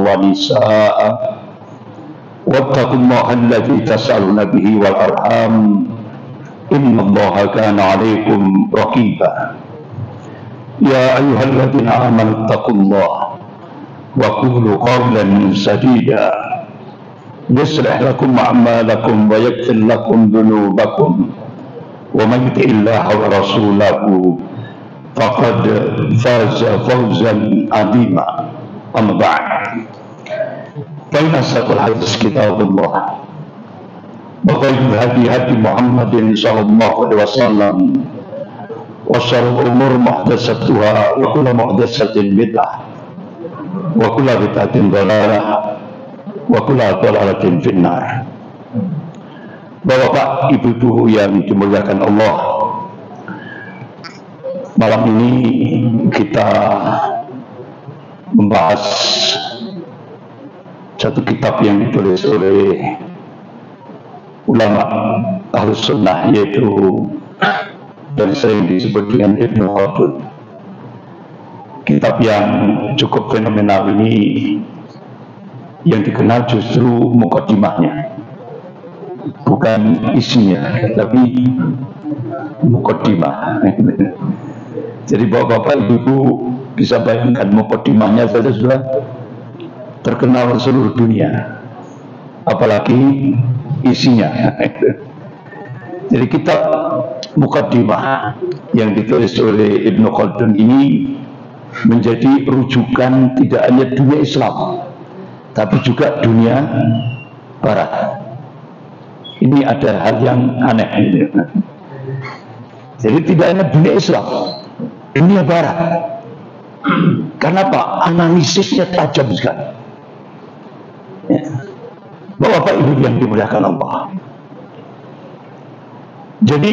ونساء واتقوا الله الذي تسألون به والأرحام إن الله كان عليكم رقيبا يا أيها الذين آمنوا اتقوا الله وقولوا قولا سديدا يصلح لكم أعمالكم ويغفر لكم ذنوبكم ومن يطع الله ورسوله فقد فاز فوزا عظيما أما بعد فإن أصدق الحديث كتاب الله وخير الهدي هدي محمد صلى الله عليه وسلم وشر الأمور محدثاتها وكل محدثة بدعة وكل بدعة ضلالة وكل ضلالة في النار. Bapak, ibu-ibu yang dimuliakan Allah, malam ini kita membahas satu kitab yang ditulis oleh ulama Ahlus Sunnah, yaitu dan sering disebut dengan Ibnu Khaldun. Kitab yang cukup fenomenal ini yang dikenal justru mukaddimahnya, bukan isinya, tapi mukaddimah. Jadi bapak-bapak, ibu-ibu bisa bayangkan mukaddimahnya saja sudah terkenal seluruh dunia, apalagi isinya. Jadi kitab mukaddimah yang ditulis oleh Ibnu Khaldun ini menjadi rujukan tidak hanya dunia Islam, tapi juga dunia Barat. Ini ada hal yang aneh. Jadi tidak hanya dunia Islam, dunia Barat. Karena apa? Analisisnya tajam sekali. Ya. Bapak Ibu yang dimuliakan Allah. Jadi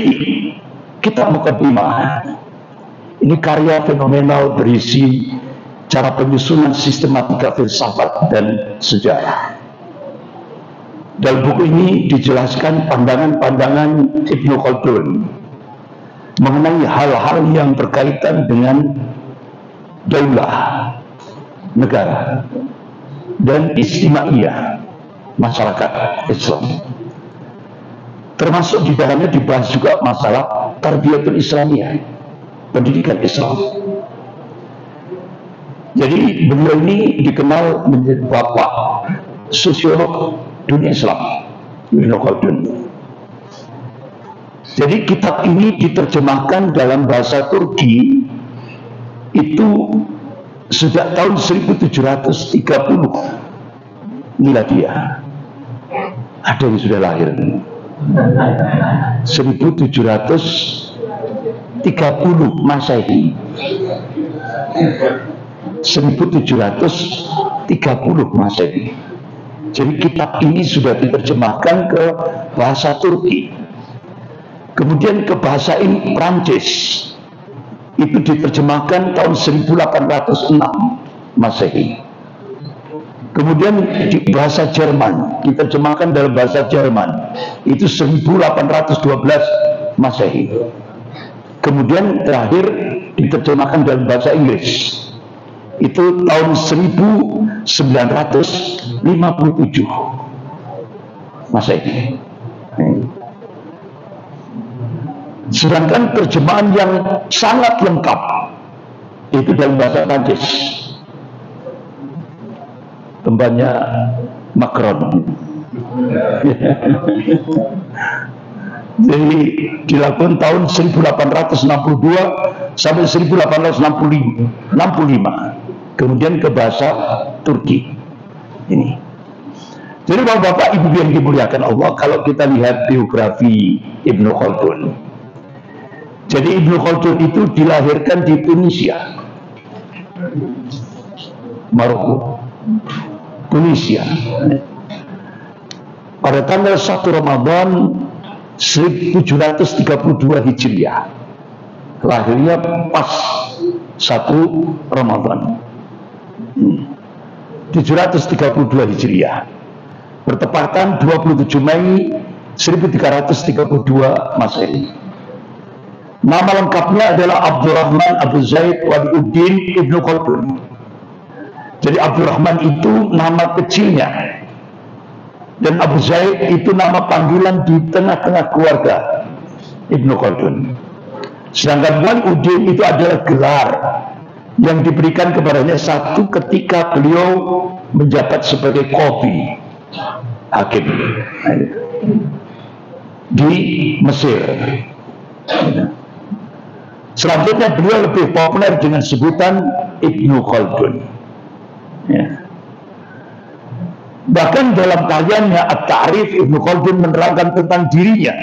kitab mukaddimah ini karya fenomenal berisi cara penyusunan sistematika filsafat dan sejarah. Dalam buku ini dijelaskan pandangan-pandangan Ibnu Khaldun mengenai hal-hal yang berkaitan dengan daulah negara dan istimaiyah masyarakat Islam. Termasuk di dalamnya dibahas juga masalah tarbiyatul Islamiyah, pendidikan Islam. Jadi beliau ini dikenal menjadi bapak sosiolog dunia Islam, Ibnu Khaldun. Jadi kitab ini diterjemahkan dalam bahasa Turki itu sejak tahun 1730 Miladiah. Ada yang sudah lahir 1730 Masehi, 1730 Masehi. Jadi kitab ini sudah diterjemahkan ke bahasa Turki, kemudian ke bahasa Prancis itu diterjemahkan tahun 1806 Masehi. Kemudian di bahasa Jerman diterjemahkan dalam bahasa Jerman itu 1812 Masehi. Kemudian terakhir diterjemahkan dalam bahasa Inggris itu tahun 1957 Masehi. Sedangkan terjemahan yang sangat lengkap itu dalam bahasa Prancis, tembaknya Macron. Jadi dilakukan tahun 1862 sampai 1865, kemudian ke bahasa Turki. Ini. Jadi bapak-bapak ibu yang dimuliakan Allah, kalau kita lihat biografi Ibnu Khaldun, jadi Ibnu Khaldun itu dilahirkan di Tunisia, Maroko, Tunisia, pada tanggal 1 Ramadan 1732 Hijriah. Lahirnya pas 1 Ramadan 732 Hijriah, bertepatan 27 Mei 1332 Masehi. Nama lengkapnya adalah Abdurrahman Abu Zaid Waliuddin Ibnu Khaldun. Jadi Abdurrahman itu nama kecilnya, dan Abu Zaid itu nama panggilan di tengah-tengah keluarga Ibnu Khaldun. Sedangkan Muinuddin itu adalah gelar yang diberikan kepadanya satu ketika beliau menjabat sebagai qadhi, hakim di Mesir. Selanjutnya beliau lebih populer dengan sebutan Ibnu Khaldun. Ya. Bahkan dalam karyanya At-Ta'rif, Ibnu Khaldun menerangkan tentang dirinya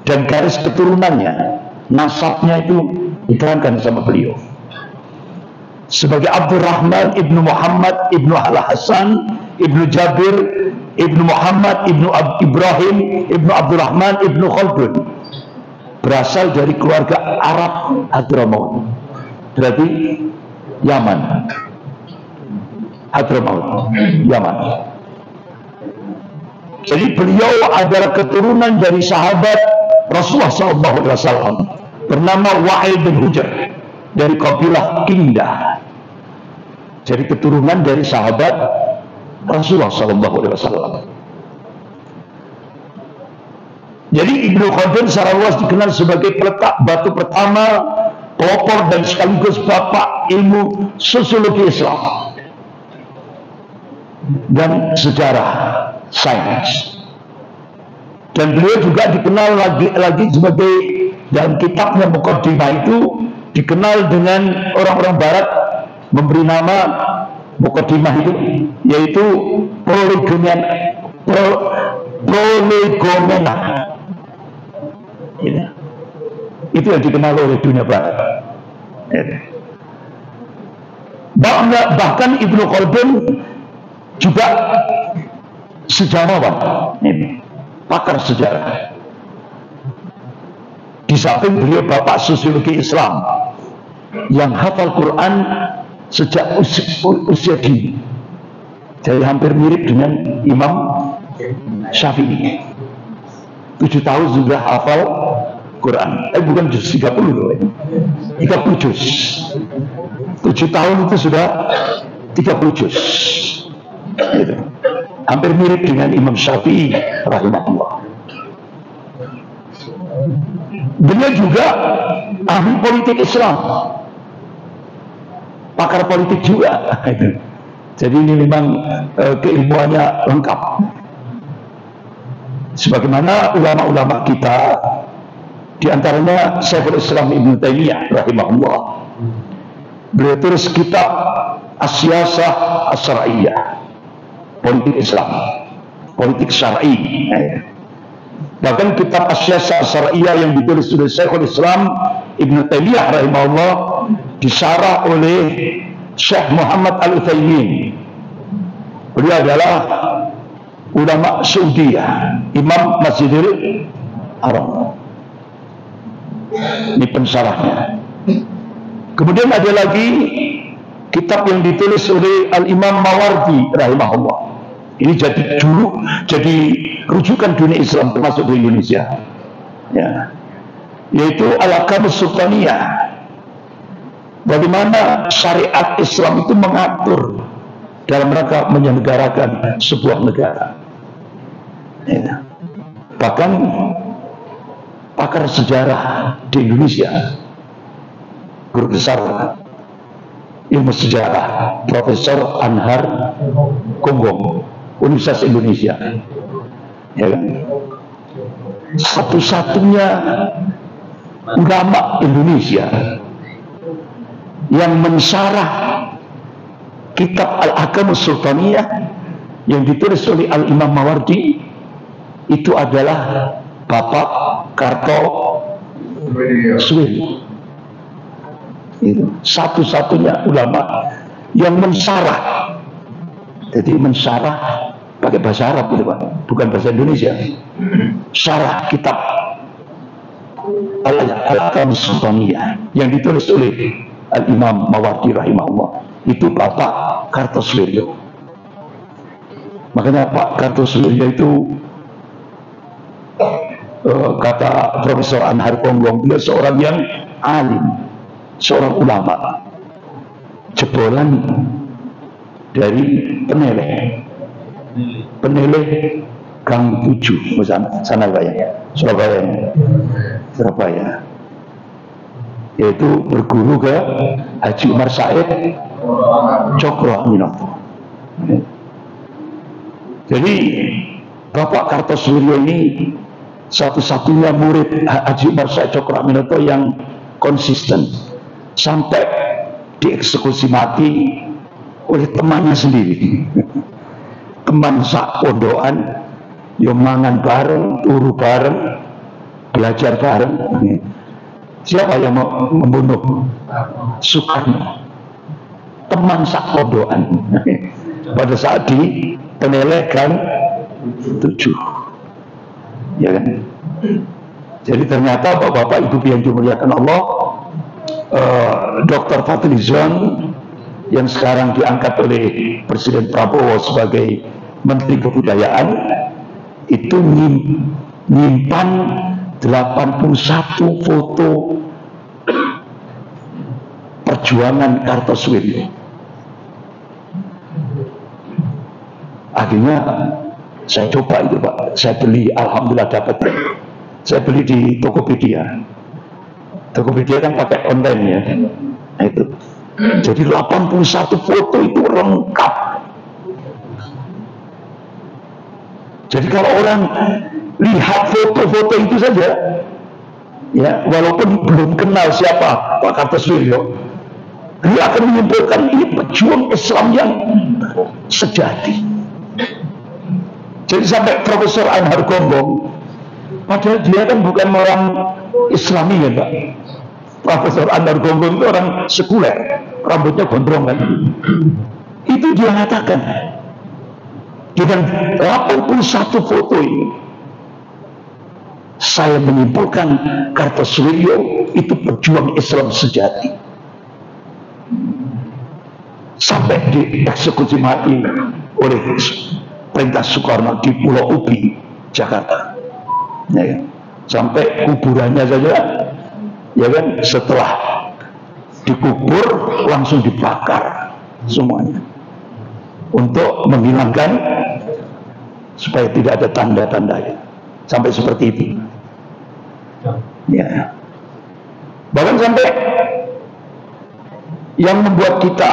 dan garis keturunannya, nasabnya itu diterangkan sama beliau sebagai Abdurrahman Ibnu Muhammad Ibnu Al-Hasan Ibnu Jabir Ibnu Muhammad Ibnu Ibrahim Ibnu Abdurrahman Ibnu Khaldun, berasal dari keluarga Arab Hadramaut, berarti Yaman. Hadramaut, Yaman. Jadi beliau adalah keturunan dari sahabat Rasulullah SAW bernama Wa'il bin Hujr dari kabilah Kindah. Jadi keturunan dari sahabat Rasulullah SAW. Jadi Ibnu Khaldun secara luas dikenal sebagai peletak batu pertama, pelopor dan sekaligus bapak ilmu sosiologi Islam dan sejarah sains. Dan beliau juga dikenal lagi sebagai, dalam kitabnya Muqaddimah itu dikenal dengan orang-orang Barat memberi nama Muqaddimah itu, yaitu prolegomena. Itu yang dikenal oleh dunia Barat. Bahkan Ibnu Khaldun juga sejarawan, pakar sejarah. Di samping beliau bapak sosiologi Islam yang hafal Quran sejak usia dini. Jadi hampir mirip dengan Imam Syafi'i. 7 tahun sudah hafal Quran. Bukan juz 30 loh. 30 juz. 7 tahun itu sudah 30 juz. Gitu. Hampir mirip dengan Imam Syafi'i rahimahullah. Beliau juga ahli politik Islam, pakar politik juga. Jadi ini memang keilmuannya lengkap. Sebagaimana ulama-ulama kita, diantaranya Syekhul Islam Ibnu Taimiyah rahimahullah, beliau tulis kitab As-Siyasah As-Syar'iyyah, politik Islam, politik syar'i. Bahkan kitab As-Siyasah As-Syar'iyyah yang ditulis oleh Syekhul Islam Ibnu Taimiyah rahimahullah disyarah oleh Syekh Muhammad Al-Utsaimin. Beliau adalah ulama Saudiyah, Imam Masjidil Haram. Ini pensyarahnya. Kemudian ada lagi kitab yang ditulis oleh Al-Imam Mawardi rahimahullah. Ini jadi rujukan dunia Islam termasuk di Indonesia. Ya. Yaitu Al-Ahkamus Sultaniyah. Bagaimana syariat Islam itu mengatur dalam rangka menyelenggarakan sebuah negara. Ya. Bahkan pakar sejarah di Indonesia, guru besar ilmu sejarah Profesor Anhar Gonggong, Universitas Indonesia, ya kan? Satu-satunya ulama Indonesia yang mensyarah kitab Al-Ahkamus Sultaniyah yang ditulis oleh Al-Imam Mawardi itu adalah Bapak Kartosuwiryo. Itu satu-satunya ulama yang mensyarah. Jadi mensyarah pakai bahasa Arab gitu Pak, bukan bahasa Indonesia. Syarah kitab Al-Ahkamus Sultaniyah yang ditulis oleh Al-Imam Mawardi rahimahullah, itu Bapak Kartosuwiryo. Makanya Pak Kartosuwiryo itu kata Profesor Anhar Gonggong, beliau seorang yang alim, seorang ulama, jebolan dari Peneleh Gang 7 sana Pak ya, Surabaya, yaitu berguru ke Haji Umar Said Cokro Aminoto. Jadi Bapak Kartosoewiryo ini satu-satunya murid Haji Umar Said Cokro Aminoto yang konsisten sampai dieksekusi mati oleh temannya sendiri. Teman sak pondokan, yang mangan bareng, turu bareng, belajar bareng. Siapa yang mau membunuh Soekarno? Teman sak pondokan. Pada saat di Peneleh Gang 7, ya kan? Jadi ternyata bapak-bapak ibu yang dimuliakan Allah, Dr. Fadlizon yang sekarang diangkat oleh Presiden Prabowo sebagai Menteri Kebudayaan itu nyimpan 81 foto perjuangan Kartosoewiryo. Akhirnya saya coba itu Pak, saya beli, alhamdulillah dapat. Saya beli di Tokopedia. Tokopedia kan pakai online ya. Nah, itu. Jadi 81 foto itu lengkap. Jadi kalau orang lihat foto-foto itu saja, ya walaupun belum kenal siapa Pak Kartosoewiryo, dia akan menyimpulkan ini pejuang Islam yang sejati. Jadi sampai Profesor Anhar Gombong, padahal dia kan bukan orang Islami ya Pak. Profesor Anhar Gombong itu orang sekuler, rambutnya gondrong kan. Itu dia katakan, dengan 81 foto ini, saya menyimpulkan Kartosoewiryo itu pejuang Islam sejati. Sampai dieksekusi mati oleh perintah Soekarno di Pulau Ubi, Jakarta. Ya, sampai kuburannya saja, ya kan, setelah dikubur langsung dibakar semuanya untuk menghilangkan supaya tidak ada tanda-tandanya. Sampai seperti itu. Ya. Bahkan sampai yang membuat kita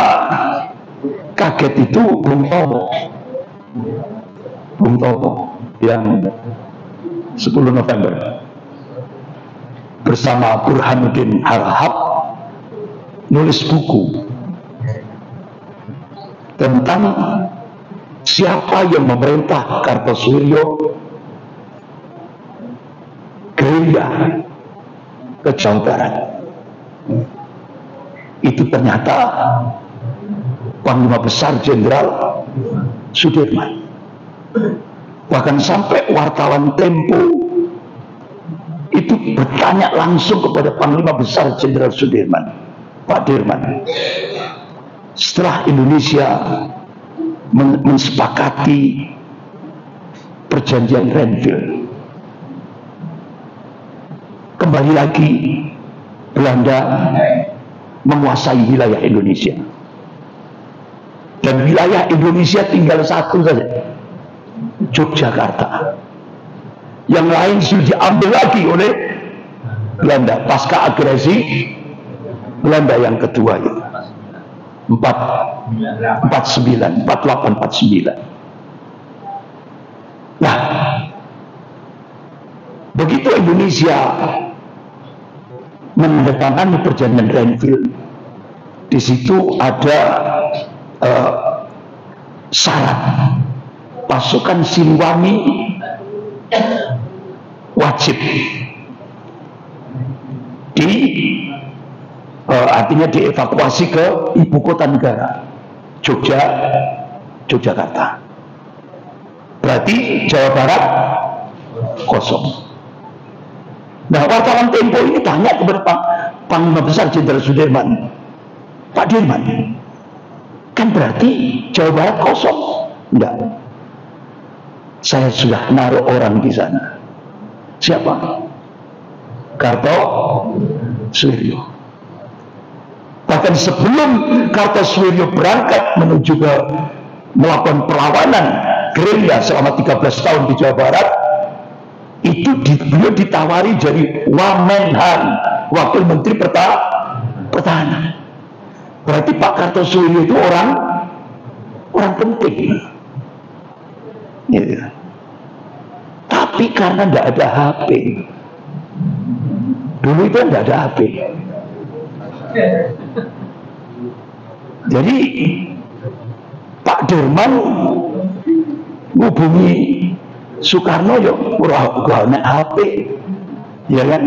kaget itu Bung Tomo yang 10 November bersama Burhanuddin Harahap nulis buku tentang siapa yang memerintah Kartosoewiryo gerilya ke Jawa Barat. Itu ternyata Panglima Besar Jenderal Sudirman. Bahkan sampai wartawan Tempo itu bertanya langsung kepada Panglima Besar Jenderal Sudirman, Pak Dirman, setelah Indonesia mensepakati perjanjian Renville, kembali lagi Belanda menguasai wilayah Indonesia, dan wilayah Indonesia tinggal satu saja, Yogyakarta. Yang lain sudah diambil lagi oleh Belanda pasca agresi Belanda yang kedua itu 4849. Nah, begitu Indonesia menandatangani perjanjian Renville, di situ ada syarat pasukan Siliwangi wajib artinya dievakuasi ke ibu kota negara, Yogyakarta. Berarti Jawa Barat kosong. Nah, wartawan Tempo ini tanya kepada Panglima Besar Jenderal Sudirman, Pak Dirman, kan berarti Jawa Barat kosong? Enggak. Saya sudah naruh orang di sana. Siapa? Kartosoewiryo. Bahkan sebelum Kartosuwiryo berangkat menuju ke melakukan perlawanan gerilya selama 13 tahun di Jawa Barat, itu beliau ditawari jadi Wamenhan, Wakil Menteri Pertahanan. Berarti Pak Kartosuwiryo itu orang penting. Gitu. Tapi karena tidak ada HP, dulu itu tidak ada HP, jadi Pak Dirman ngubungi Soekarno ya ora ana HP, ya kan?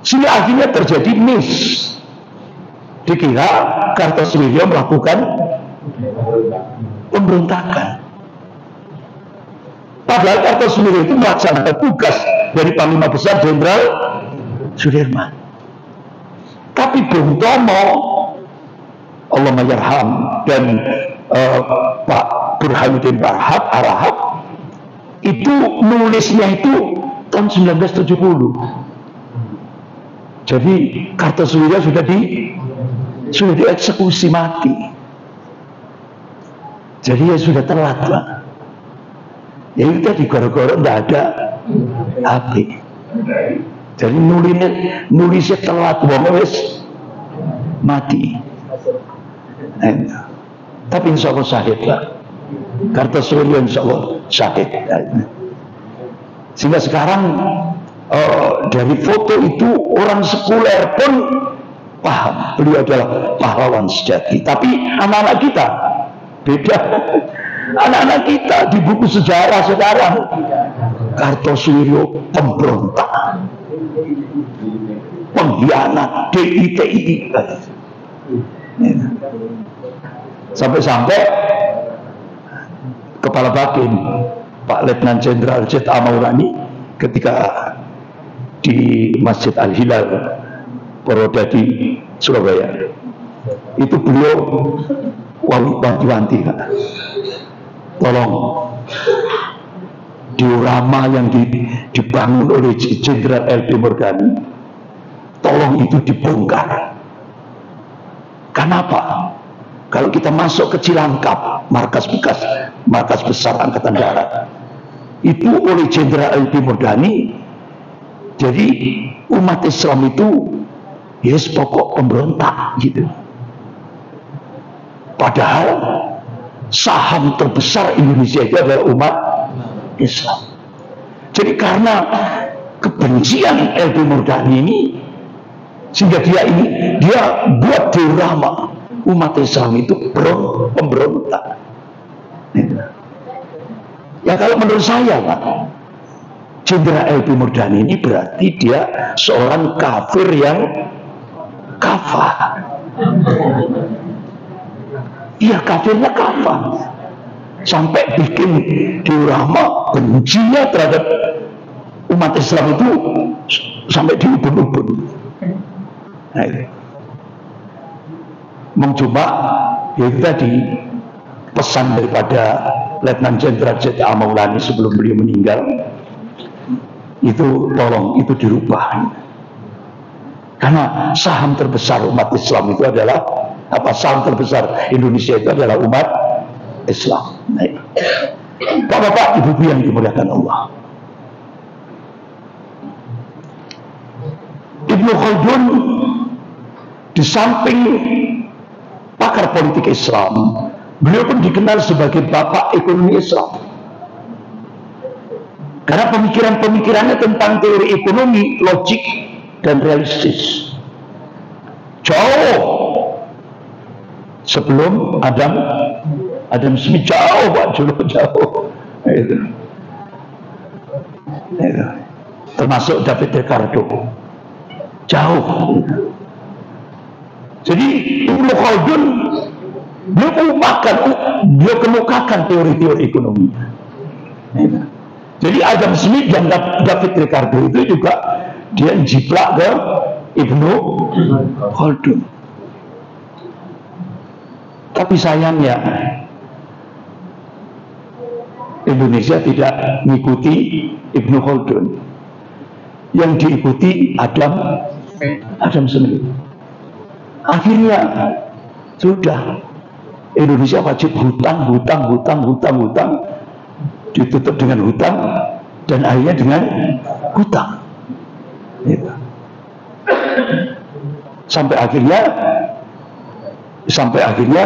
Sehingga akhirnya terjadi miss. Dikira Kartosuwiryo melakukan pemberontakan. Padahal Kartosuwiryo itu melaksanakan tugas dari Panglima Besar Jenderal Sudirman. Tapi Bung Tomo, Allahumma yarham, dan Pak Burhanuddin Arahap itu nulisnya itu tahun 1970. Jadi Kartosuwiryo sudah dieksekusi mati. Jadi ya sudah telat, Pak. Ya itu tadi gara-gara tidak ada HP. Jadi nulisnya telat, wis mati. Tapi insya Allah syahid, Pak. Kartosuwiryo insya Allah syahid. Sehingga sekarang dari foto itu orang sekuler pun paham beliau adalah pahlawan sejati. Tapi anak-anak kita beda. Anak-anak kita di buku sejarah sekarang Kartosuwiryo pemberontak, pengkhianat, DITI. Sampai-sampai Kepala Babin Pak Letnan Jenderal Z.A. Maulani ketika di Masjid Al-Hilal Purwodadi Surabaya itu beliau wanti-wanti, tolong diorama yang dibangun oleh Jenderal L.P. Murdani tolong itu dibongkar. Kenapa? Kalau kita masuk ke Cilangkap, markas besar Angkatan Darat, itu oleh Jenderal L.P. Murdani, jadi umat Islam itu yes pokok pemberontak gitu. Padahal saham terbesar Indonesia itu adalah umat Islam. Jadi karena kebencian L.P. Murdani ini, sehingga dia buat diorama umat Islam itu pemberontak. Ya kalau menurut saya, Pak, Jenderal L.P. Murdani ini berarti dia seorang kafir yang kafar. Iya, kafirnya kafir. Sampai bikin diorama bencinya terhadap umat Islam itu sampai diubun-ubun. Nah, itu. Cuma ya itu tadi pesan daripada Letnan Jenderal Z.A. Maulani sebelum beliau meninggal, itu tolong itu dirubah. Karena saham terbesar umat Islam itu adalah saham terbesar Indonesia itu adalah umat Islam. Bapak-bapak, ibu-ibu yang dimuliakan Allah, Ibnu Khaldun di samping pakar politik Islam, beliau pun dikenal sebagai bapak ekonomi Islam. Karena pemikirannya tentang teori ekonomi logik dan realistis jauh sebelum Adam Smith, jauh Pak, jauh. Itu. Termasuk David Ricardo, jauh. Jadi Ibnu Khaldun beliau kemukakan teori-teori ekonomi. Jadi Adam Smith dan David Ricardo itu juga dia jiplak ke Ibnu Khaldun. Tapi sayangnya Indonesia tidak mengikuti Ibnu Khaldun. Yang diikuti Adam Smith. Akhirnya sudah Indonesia wajib hutang, ditutup dengan hutang, dan akhirnya dengan hutang. Gitu. Sampai akhirnya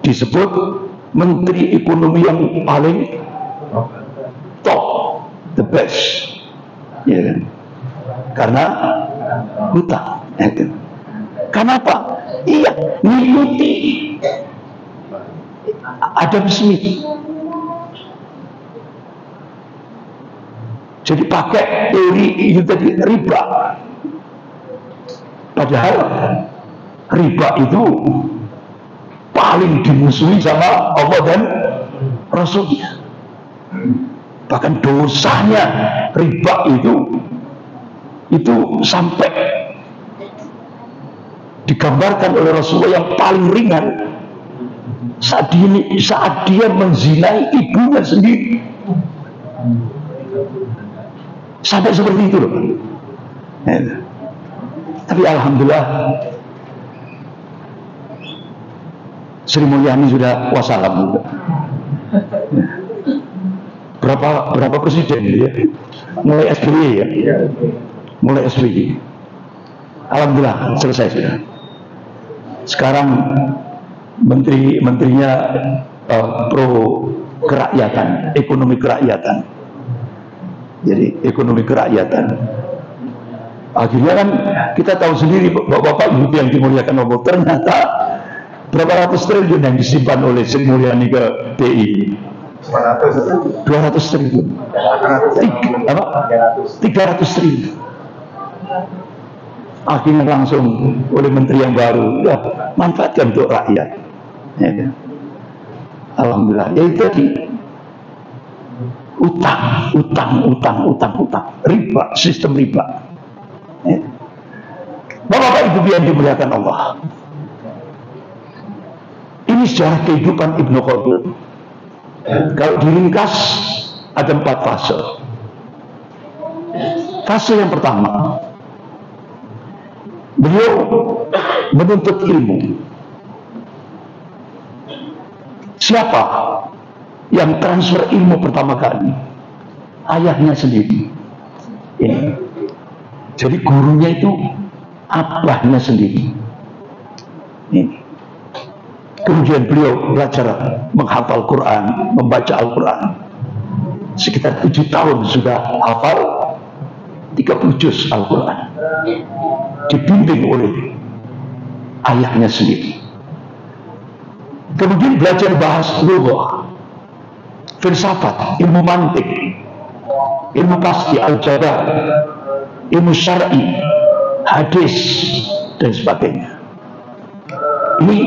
disebut Menteri Ekonomi yang paling top, the best, ya kan? Karena hutang. Ya kan? Kenapa? Iya, ngikuti Adam Smith. Jadi pakai teori itu tadi, riba. Padahal riba itu paling dimusuhi sama Allah dan Rasulnya. Bahkan dosanya riba itu sampai digambarkan oleh Rasulullah yang paling ringan saat dia menzinai ibunya sendiri. Sampai seperti itu loh. Tapi alhamdulillah Sri Mulyani sudah wassalam. Berapa presiden ya? Mulai SBY ya. Mulai SBY. Alhamdulillah selesai sudah. Sekarang menterinya pro kerakyatan, ekonomi kerakyatan. Jadi ekonomi kerakyatan. Akhirnya kan kita tahu sendiri Bapak Ibu yang dimuliakan Allah, ternyata berapa ratus triliun yang disimpan oleh Sri Mulyani ke BI? 200 triliun. 300 triliun. Akhirnya langsung oleh menteri yang baru, ya manfaatkan untuk rakyat. Ya. Alhamdulillah. Ya itu tadi. Utang, riba, sistem riba. Ya. Bapak Ibu yang dimuliakan Allah, ini sejarah kehidupan Ibnu Khaldun. Kalau diringkas ada 4 fase. Fase yang pertama, beliau menuntut ilmu. Siapa yang transfer ilmu pertama kali? Ayahnya sendiri. Ini. Jadi gurunya itu abahnya sendiri. Ini. Kemudian beliau belajar menghafal Quran, membaca Al-Quran. Sekitar 7 tahun sudah hafal 30 juz Al-Quran. Dibimbing oleh ayahnya sendiri. Kemudian belajar bahasa lughah, filsafat, ilmu mantik, ilmu pasti, aljabar, ilmu syar'i, hadis, dan sebagainya. Ini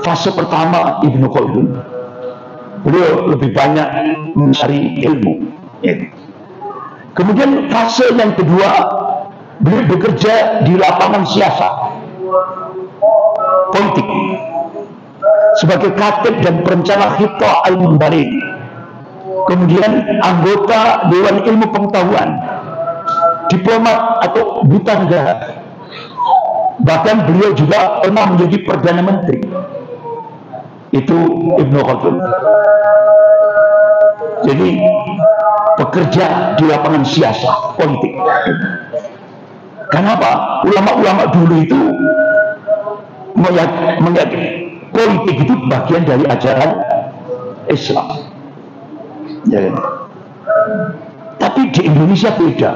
fase pertama Ibnu Khaldun. Beliau lebih banyak mencari ilmu. Kemudian fase yang kedua, beliau bekerja di lapangan siasat, politik, sebagai katib dan perencana Khitah al-Munbarin. Kemudian anggota Dewan Ilmu Pengetahuan, diplomat atau duta negara. Bahkan beliau juga pernah menjadi Perdana Menteri. Itu Ibnu Khaldun. Jadi bekerja di lapangan siasat, politik. Kenapa? Ulama-ulama dulu itu meyakini politik itu bagian dari ajaran Islam. Ya. Tapi di Indonesia beda.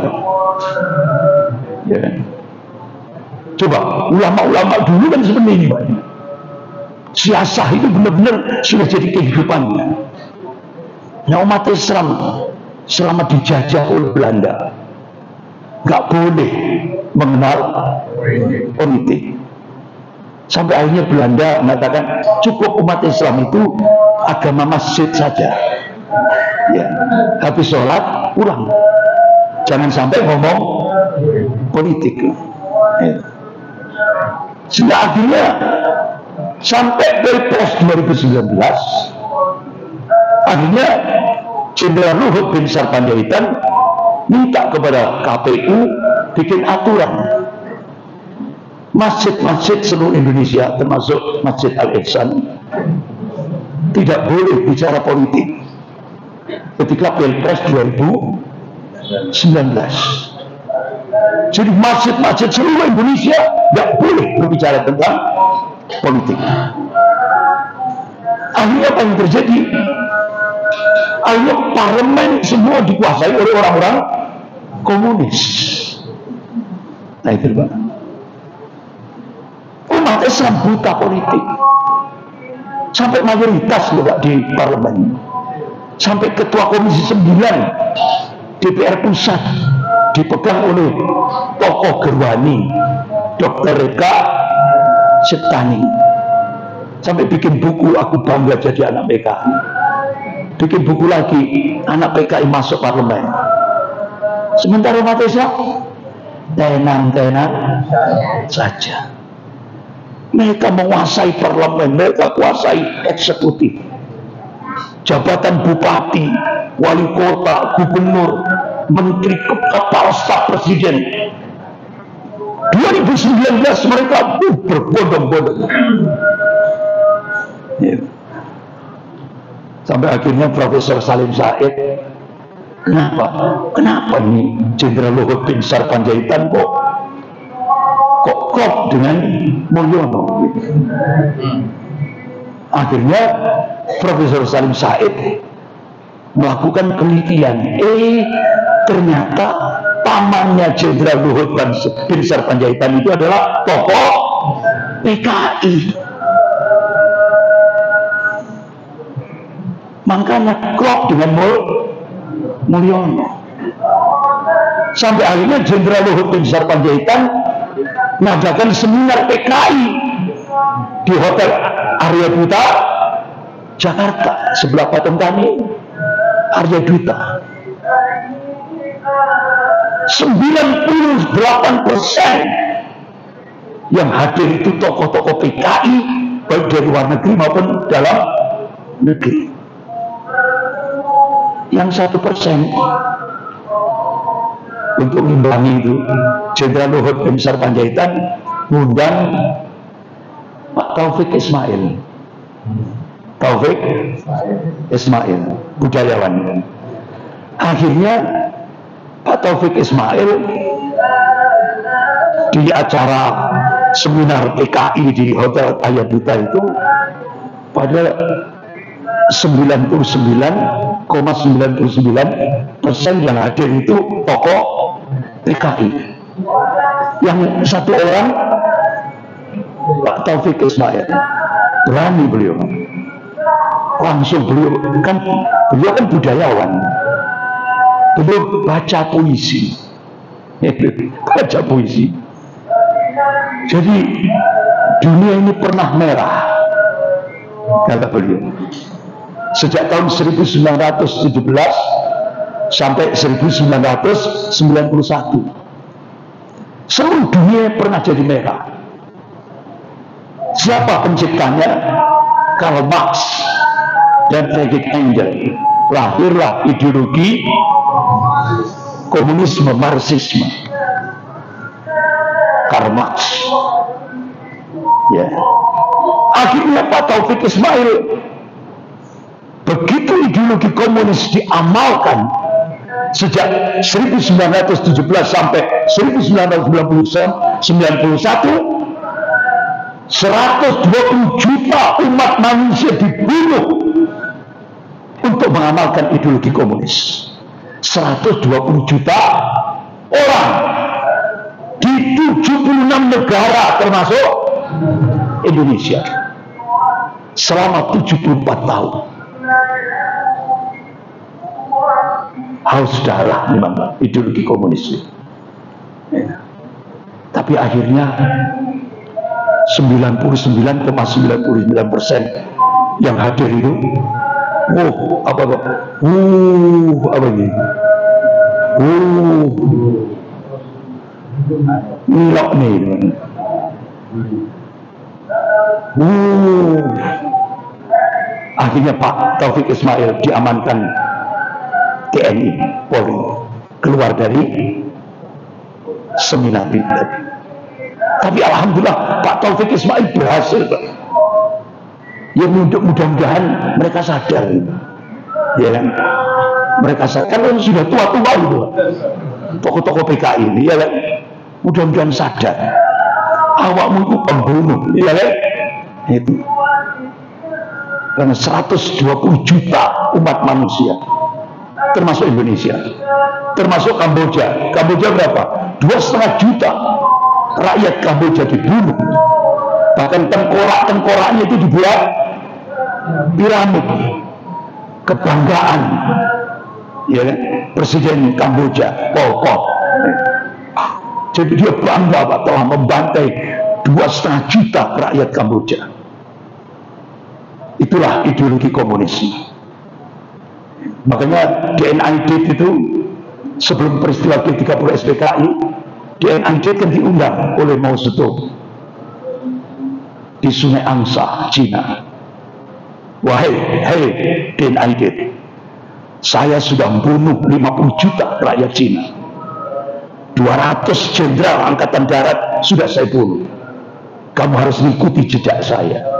Ya. Coba ulama-ulama dulu kan seperti ini, Pak. Siasah itu benar-benar sudah jadi kehidupannya. Nah, umat Islam selama dijajah oleh Belanda nggak boleh mengenal politik. Sampai akhirnya Belanda mengatakan cukup umat Islam itu agama masjid saja. Ya, habis sholat pulang, jangan sampai ngomong politik. Ya. Sehingga akhirnya sampai Pilpres 2019, akhirnya Jenderal Luhut bin Sarpanjaitan minta kepada KPU bikin aturan masjid-masjid seluruh Indonesia termasuk Masjid Al-Ihsan tidak boleh bicara politik ketika Pilpres 2019. Jadi masjid-masjid seluruh Indonesia tidak boleh berbicara tentang politik. Akhirnya apa yang terjadi? Akhirnya parlemen semua dikuasai oleh orang-orang komunis. Nah itu Pak. Umat Islam buta politik. Sampai mayoritas loh Pak di parlemen. Sampai ketua komisi 9 DPR pusat dipegang oleh tokoh Gerwani Dr. Reka Setani. Sampai bikin buku Aku Bangga Jadi Anak PKI. Bikin buku lagi Anak PKI Masuk Parlemen. Sementara umat Islam tenang-tenang saja. Mereka menguasai parlemen, mereka kuasai eksekutif. Jabatan bupati, wali kota, gubernur, menteri, kepala staf presiden. 2019 mereka berbondong-bondong. Ya. Sampai akhirnya Profesor Salim Said, kenapa nih Jenderal Luhut bin Sarpanjaitan kok klop dengan Mulyono? Akhirnya Profesor Salim Said melakukan penelitian. Ternyata pamannya Jenderal Luhut bin Sarpanjaitan itu adalah tokoh PKI. Makanya klop dengan Mulyono. Sampai akhirnya Jenderal Luhut bin Sarpanjaitan mengadakan seminar PKI di Hotel Arya Duta Jakarta, sebelah patung kami Arya Duta. 98% yang hadir itu tokoh-tokoh PKI, baik dari luar negeri maupun dalam negeri. Yang 1% untuk mengimbangi itu, Jenderal Luhut bin Sarpanjaitan mengundang Pak Taufik Ismail. Taufik Ismail, budayawan. Akhirnya Pak Taufik Ismail di acara seminar PKI di Hotel Arya Duta itu pada 99,99% yang hadir itu tokoh PKI. Yang satu orang Pak Taufik Ismail, berani beliau, langsung beliau kan budayawan, beliau baca puisi, baca puisi. Jadi dunia ini pernah merah, kata beliau. Sejak tahun 1917 sampai 1991, seluruh dunia pernah jadi merah. Siapa penciptanya? Karl Marx dan Friedrich Engels. Lahirlah ideologi komunisme, Marxisme. Karl Marx. Ya. Akhirnya Pak Taufik Ismail, begitu ideologi komunis diamalkan sejak 1917 sampai 1991, 120 juta umat manusia dibunuh untuk mengamalkan ideologi komunis. 120 juta orang di 76 negara termasuk Indonesia selama 74 tahun. Haus darah memang ideologi komunis. Ya. Tapi akhirnya 99,99% yang hadir itu, apa ini? Nilok nih. Akhirnya Pak Taufik Ismail diamankan TNI Polri, keluar dari seminar itu. Tapi alhamdulillah Pak Taufik Ismail berhasil. Ya mudah-mudahan mereka sadar, ya kan? Mereka sadar kan sudah tua-tua itu, tokoh-tokoh PKI ini, ya kan? Mudah-mudahan sadar. Awakmu itu pembunuh, ya kan? Itu. Karena 120 juta umat manusia, termasuk Indonesia, termasuk Kamboja. Kamboja berapa? 2,5 juta rakyat Kamboja dibunuh. Bahkan tengkorak-tengkoraknya itu dibuat piramid kebanggaan, ya kan? Presiden Kamboja, Pol Pot. Jadi dia bangga Pak telah membantai 2,5 juta rakyat Kamboja. Itulah ideologi komunisme. Makanya DNID itu sebelum peristiwa G30 SPKI, DNID kan diundang oleh Mao Zedong di Sungai Angsa, Cina. Wahai DNID, saya sudah membunuh 50 juta rakyat Cina. 200 jenderal angkatan darat sudah saya bunuh. Kamu harus mengikuti jejak saya.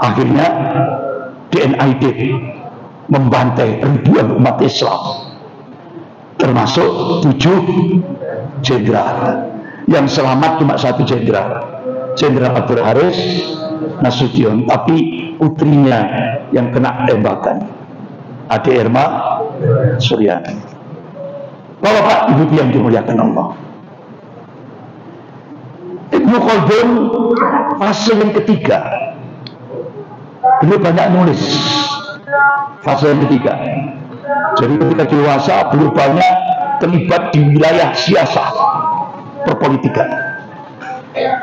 Akhirnya DNID membantai ribuan umat Islam, termasuk 7 jenderal. Yang selamat cuma 1 jenderal, Jenderal Abdul Haris Nasution, tapi putrinya yang kena tembakan, Ade Irma Suryani. Bapak Ibu yang dimuliakan Allah, Ibnu Khaldun fase yang ketiga, beliau banyak nulis. Fase yang ketiga, jadi ketika dewasa beliau banyak terlibat di wilayah siasah perpolitikan.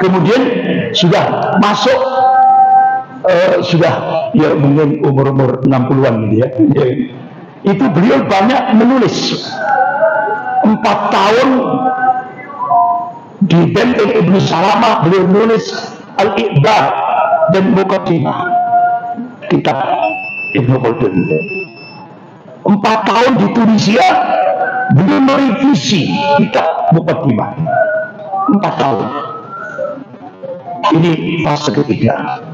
Kemudian sudah masuk sudah ya mungkin umur 60-an gitu ya. Itu beliau banyak menulis. 4 tahun di Benteng Ibnu Salamah beliau menulis Al-Iqbar dan Muqaddimah kitab Ibnu Khaldun. 4 tahun di Tunisia beliau merevisi kitab Muqaddimah. 4 tahun. Ini fase ketiga.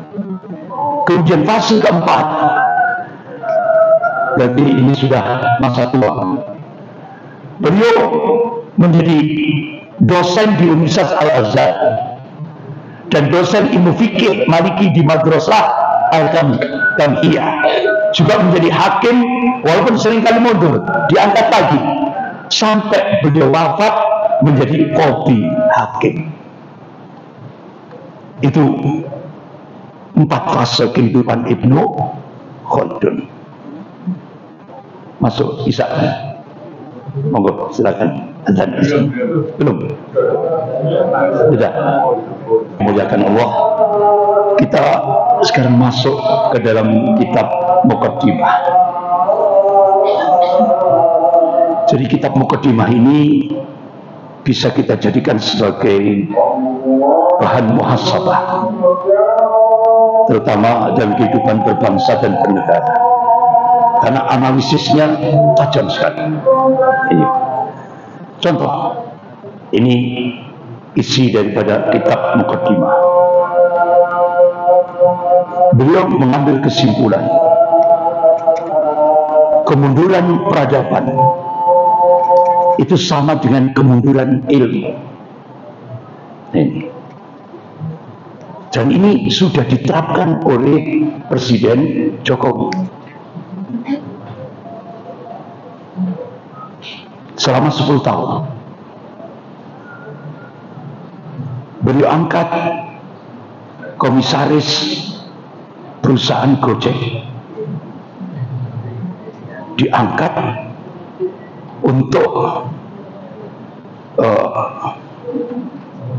Kemudian fase keempat, berarti ini sudah masa tua. Beliau menjadi dosen di Universitas Al-Azhar dan dosen ilmu fikih Maliki di Madrasah Al-Tamhiyah. Juga menjadi hakim, walaupun seringkali mundur, diangkat lagi sampai beliau wafat menjadi qadhi hakim. Itu 4 fase kehidupan Ibnu Khaldun. Masuk Isa. Monggo silakan. Azan belum? Sudah. Memuliakan Allah. Kita sekarang masuk ke dalam kitab Muqaddimah. Jadi kitab Muqaddimah ini bisa kita jadikan sebagai bahan muhasabah, terutama dalam kehidupan berbangsa dan bernegara, karena analisisnya tajam sekali. Ini contoh, ini isi daripada kitab Muqaddimah. Beliau mengambil kesimpulan kemunduran peradaban itu sama dengan kemunduran ilmu. Ini. Dan ini sudah diterapkan oleh Presiden Jokowi selama 10 tahun. Beliau angkat komisaris perusahaan Gojek, diangkat untuk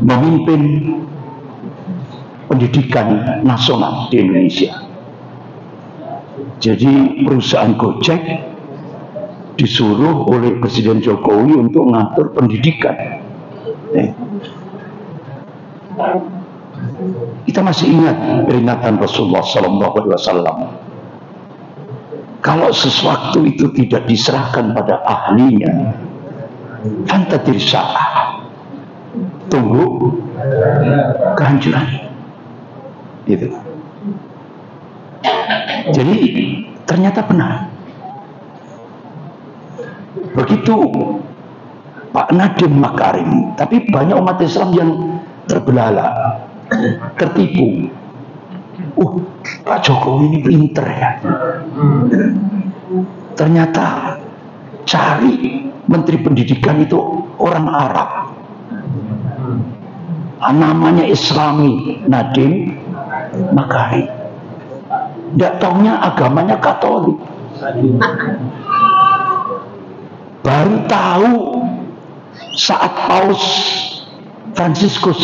memimpin pendidikan nasional di Indonesia. Jadi perusahaan Gojek disuruh oleh Presiden Jokowi untuk mengatur pendidikan. Kita masih ingat peringatan Rasulullah SAW. Kalau sesuatu itu tidak diserahkan pada ahlinya, fantadir sa'ah, tunggu kehancuran. Gitu. Jadi ternyata benar. Begitu Pak Nadiem Makarim, tapi banyak umat Islam yang terbelalak, tertipu. Pak Jokowi ini pinter ya. Ternyata cari Menteri Pendidikan itu orang Arab. Namanya Islami, Nadiem Makarim. Tidak taunya agamanya Katolik. Baru tahu saat Paus Fransiskus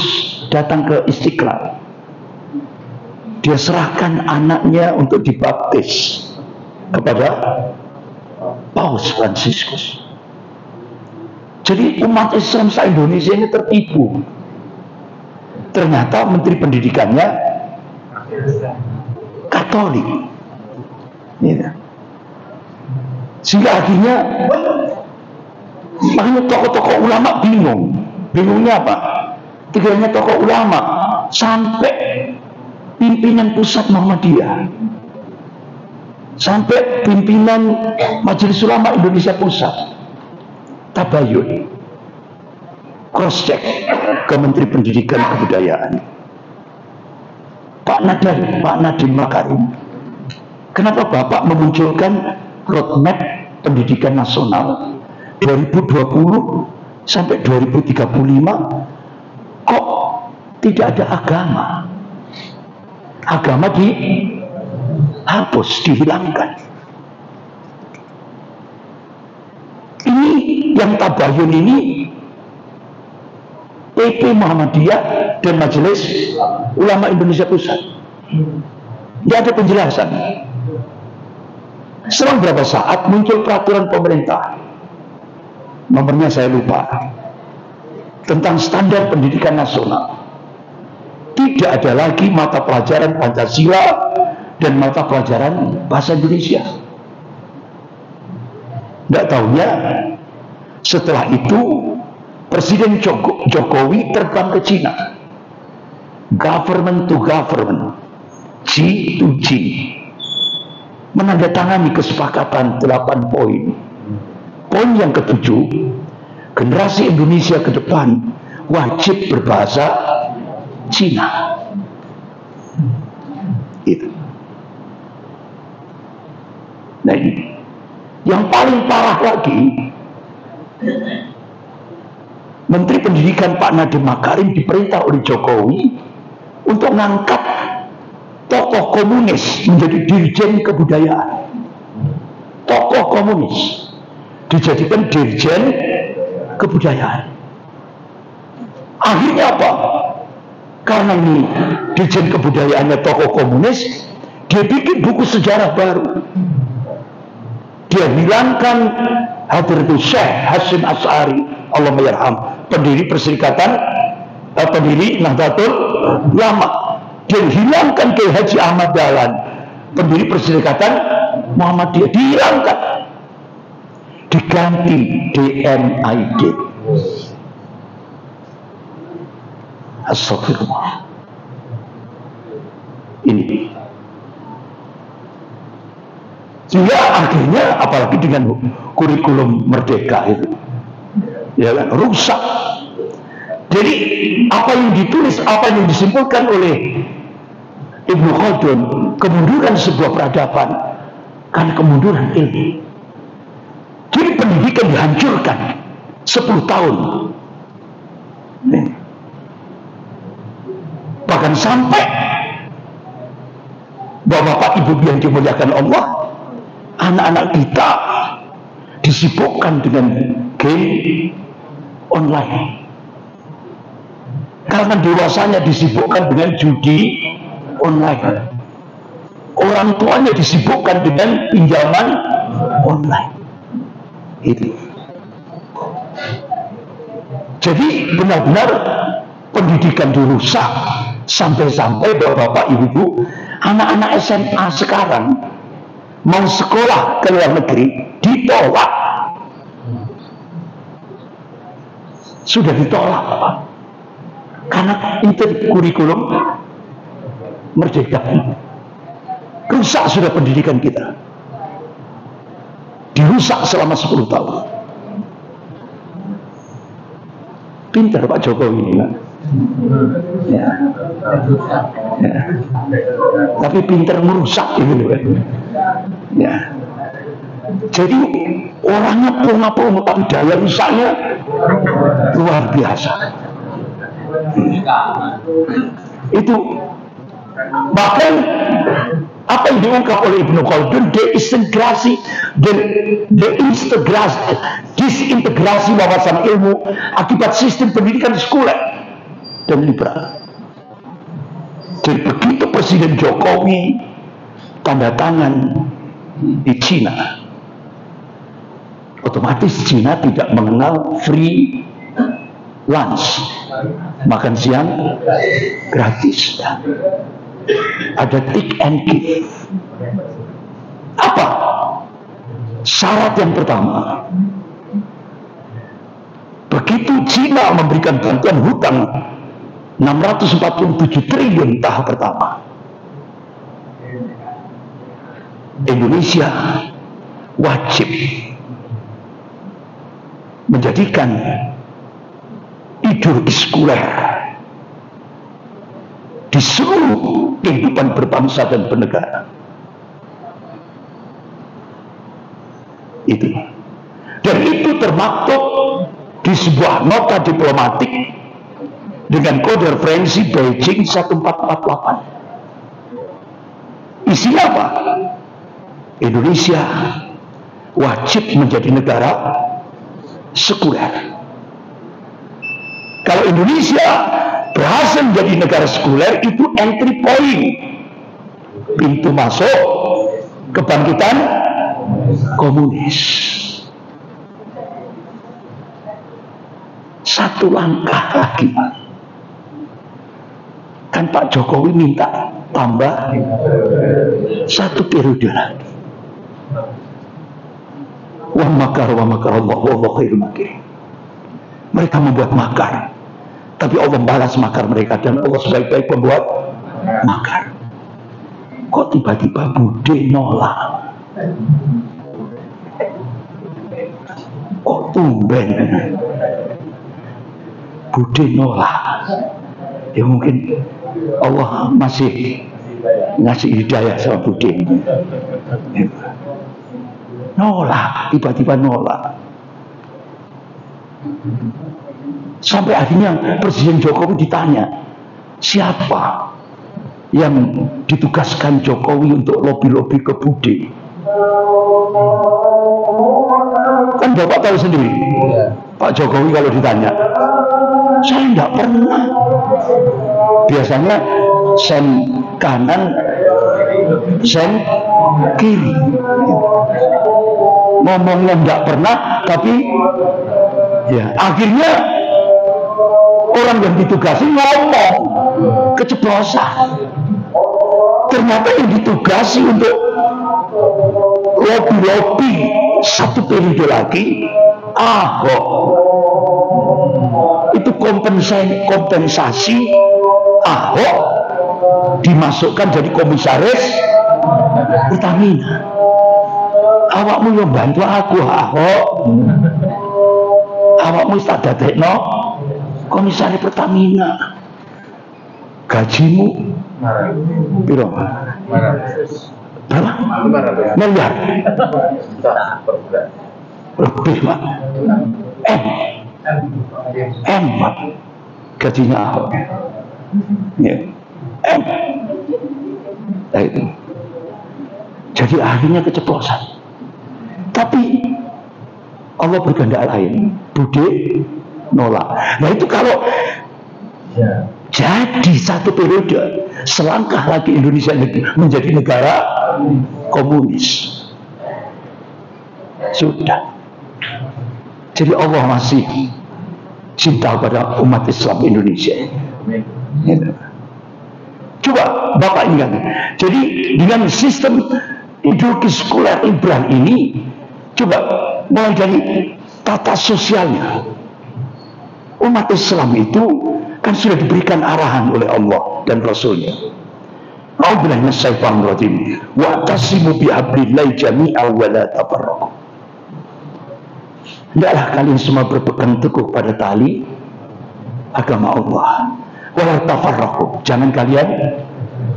datang ke Istiqlal. Dia serahkan anaknya untuk dibaptis kepada Paus Fransiskus. Jadi umat Islam se-Indonesia ini tertipu. Ternyata Menteri Pendidikannya Katolik. Ya. Sehingga akhirnya makanya tokoh-tokoh ulama bingung. Bingungnya apa? Tidak hanya tokoh ulama, sampai pimpinan pusat Muhammadiyah, sampai pimpinan Majelis Ulama Indonesia Pusat tabayun, cross check ke Menteri Pendidikan Kebudayaan, Pak Nadiem Makarim. Kenapa Bapak memunculkan roadmap pendidikan nasional 2020 sampai 2035? Kok tidak ada agama? Agama dihapus, dihilangkan. Ini yang tabayun ini PP Muhammadiyah dan Majelis Ulama Indonesia Pusat. Tidak ada penjelasan. Selang berapa saat muncul peraturan pemerintah, nomornya saya lupa, tentang standar pendidikan nasional. Tidak ada lagi mata pelajaran Pancasila dan mata pelajaran bahasa Indonesia. Tidak tahunya setelah itu Presiden Jokowi terbang ke Cina, government to government, G to G, menandatangani kesepakatan 8 poin. Poin yang ke-7, generasi Indonesia ke depan wajib berbahasa Cina. Itu. Nah ini, yang paling parah lagi, Menteri Pendidikan Pak Nadiem Makarim diperintah oleh Jokowi untuk mengangkat tokoh komunis menjadi dirjen kebudayaan. Tokoh komunis dijadikan dirjen kebudayaan. Akhirnya apa? Karena ini dirjen kebudayaannya tokoh komunis, dia bikin buku sejarah baru. Dia hilangkan Hadratus Syekh Hasyim Asy'ari, Allahummayarham, pendiri Perserikatan, pendiri Nahdlatul Ulama. Dia hilangkan Kiai Haji Ahmad Dahlan, pendiri Perserikatan Muhammadiyah, dihilangkan, diganti DMID. Astagfirullah. Ini sehingga akhirnya apalagi dengan kurikulum merdeka itu, ya kan, rusak. Jadi apa yang ditulis, apa yang disimpulkan oleh Ibnu Khaldun, kemunduran sebuah peradaban karena kemunduran ilmu. Jadi pendidikan dihancurkan 10 tahun. Bahkan sampai Bapak Ibu yang dimuliakan Allah, anak-anak kita disibukkan dengan game online. Karena dewasanya disibukkan dengan judi online. Orang tuanya disibukkan dengan pinjaman online. Itu. Jadi benar-benar pendidikan dirusak. Sampai-sampai Bapak Ibu, anak-anak SMA sekarang mau sekolah ke luar negeri ditolak. Sudah ditolak, Pak. Karena interkurikulum merdeka. Rusak sudah pendidikan kita. Dirusak selama 10 tahun. Pintar Pak Jokowi ini, Pak. Ya. Ya. Tapi pintar merusak gitu kan. Ya. Jadi orangnya punga-punga tapi daya rusaknya luar biasa. Itu bahkan apa yang diungkap oleh Ibnu Khaldun, disintegrasi wawasan ilmu akibat sistem pendidikan sekuler dan liberal. Jadi begitu Presiden Jokowi tanda tangan di Cina, otomatis Cina tidak mengenal free lunch, makan siang gratis. Ada take and give. Apa syarat yang pertama? Begitu Cina memberikan bantuan hutang 647 triliun tahap pertama, Indonesia wajib menjadikan ideologi sekuler di seluruh kehidupan berbangsa dan bernegara. Itu. Dan itu termaktub di sebuah nota diplomatik dengan kode referensi Beijing 1448. Isinya apa? Indonesia wajib menjadi negara sekuler. Kalau Indonesia berhasil menjadi negara sekuler, itu entry point, pintu masuk kebangkitan komunis. Satu langkah lagi, kan Pak Jokowi minta tambah 1 periode lagi. Wa makar Allah wallahu khairul makirin. Mereka membuat makar, tapi Allah balas makar mereka, dan Allah sebaik-baik pembuat makar. Kok tiba-tiba Bude nolak? Kok tumben Bude nolak? Ya mungkin Allah masih ngasih hidayah sama Bude. Nolak, tiba-tiba nolak. Sampai akhirnya Presiden Jokowi ditanya, siapa yang ditugaskan Jokowi untuk lobi-lobi ke Bude? Kan Bapak tahu sendiri, Pak Jokowi kalau ditanya, saya tidak pernah. Biasanya sen kanan, sen kiri. Ngomongnya tidak pernah, tapi ya akhirnya orang yang ditugasi ngomong keceplosan. Ternyata yang ditugasi untuk lobi-lobi 1 periode lagi Ahok. Itu kompensasi Ahok dimasukkan jadi komisaris Pertamina. Awakmu yang bantu aku Ahok, awakmu tak dadekno komisaris Pertamina. Gajimu piro? Berapa? Miliar. Lebih, Pak. M, Pak. Gajinya Ahok. Ya. M. Nah, itu. Jadi akhirnya keceplosan. Tapi Allah berkehendak lain. Bude nolak. Nah itu kalau jadi 1 periode, selangkah lagi Indonesia menjadi negara komunis. Sudah. Jadi Allah masih cinta pada umat Islam Indonesia. Coba Bapak ingat. Jadi dengan sistem ideologi sekuler liberal ini, coba mulai dari tata sosialnya. Umat Islam itu kan sudah diberikan arahan oleh Allah dan Rasulnya. A'udzubillahi minasyaitonir rajim. Wa'tasimu bihablillahi jami'an wa la tafarraqu. Hendaklah kalian semua berpegang teguh pada tali agama Allah. Wa la tafarraqu. Jangan kalian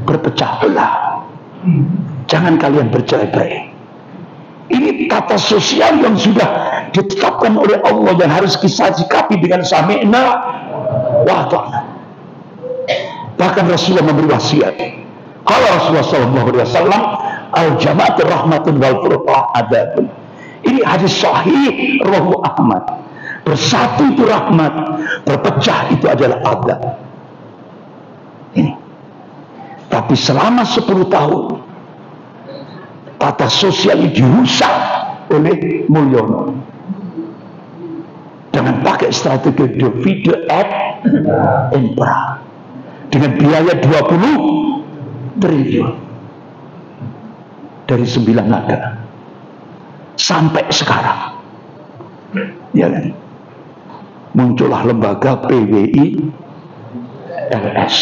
berpecah belah. Jangan kalian bercerai-berai. Ini tata sosial yang sudah ditetapkan oleh Allah yang harus kita sikapi dengan sami'na wa ta'na. Bahkan Rasulullah memberi wasiat. Kalau Rasulullah SAW, al-jama'atu rahmatun wal furqah adabun. Ini hadis sahih rawahu Ahmad. Bersatu itu rahmat, berpecah itu adalah adab. Ini. Tapi selama 10 tahun tata sosial ini dirusak oleh Mulyono dengan pakai strategi divide et impera dengan biaya 20 triliun dari 9 negara sampai sekarang, ya kan? Muncullah lembaga PWI LS,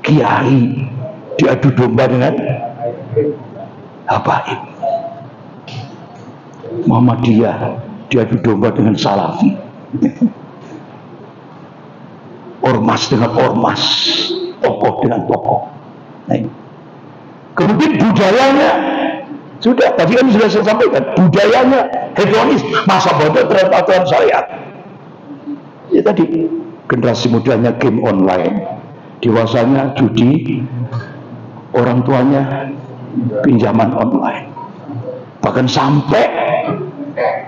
kiai diadu domba dengan habaib, Muhammadiyah diadu domba dengan Salafi, ormas dengan ormas, tokoh dengan tokoh. Nah, kemudian budayanya sudah, tadi kan sudah saya sampaikan, budayanya hedonis, masa bodoh terhadap aturan syariat. Ya tadi, generasi mudanya game online, dewasanya judi, orang tuanya pinjaman online, bahkan sampai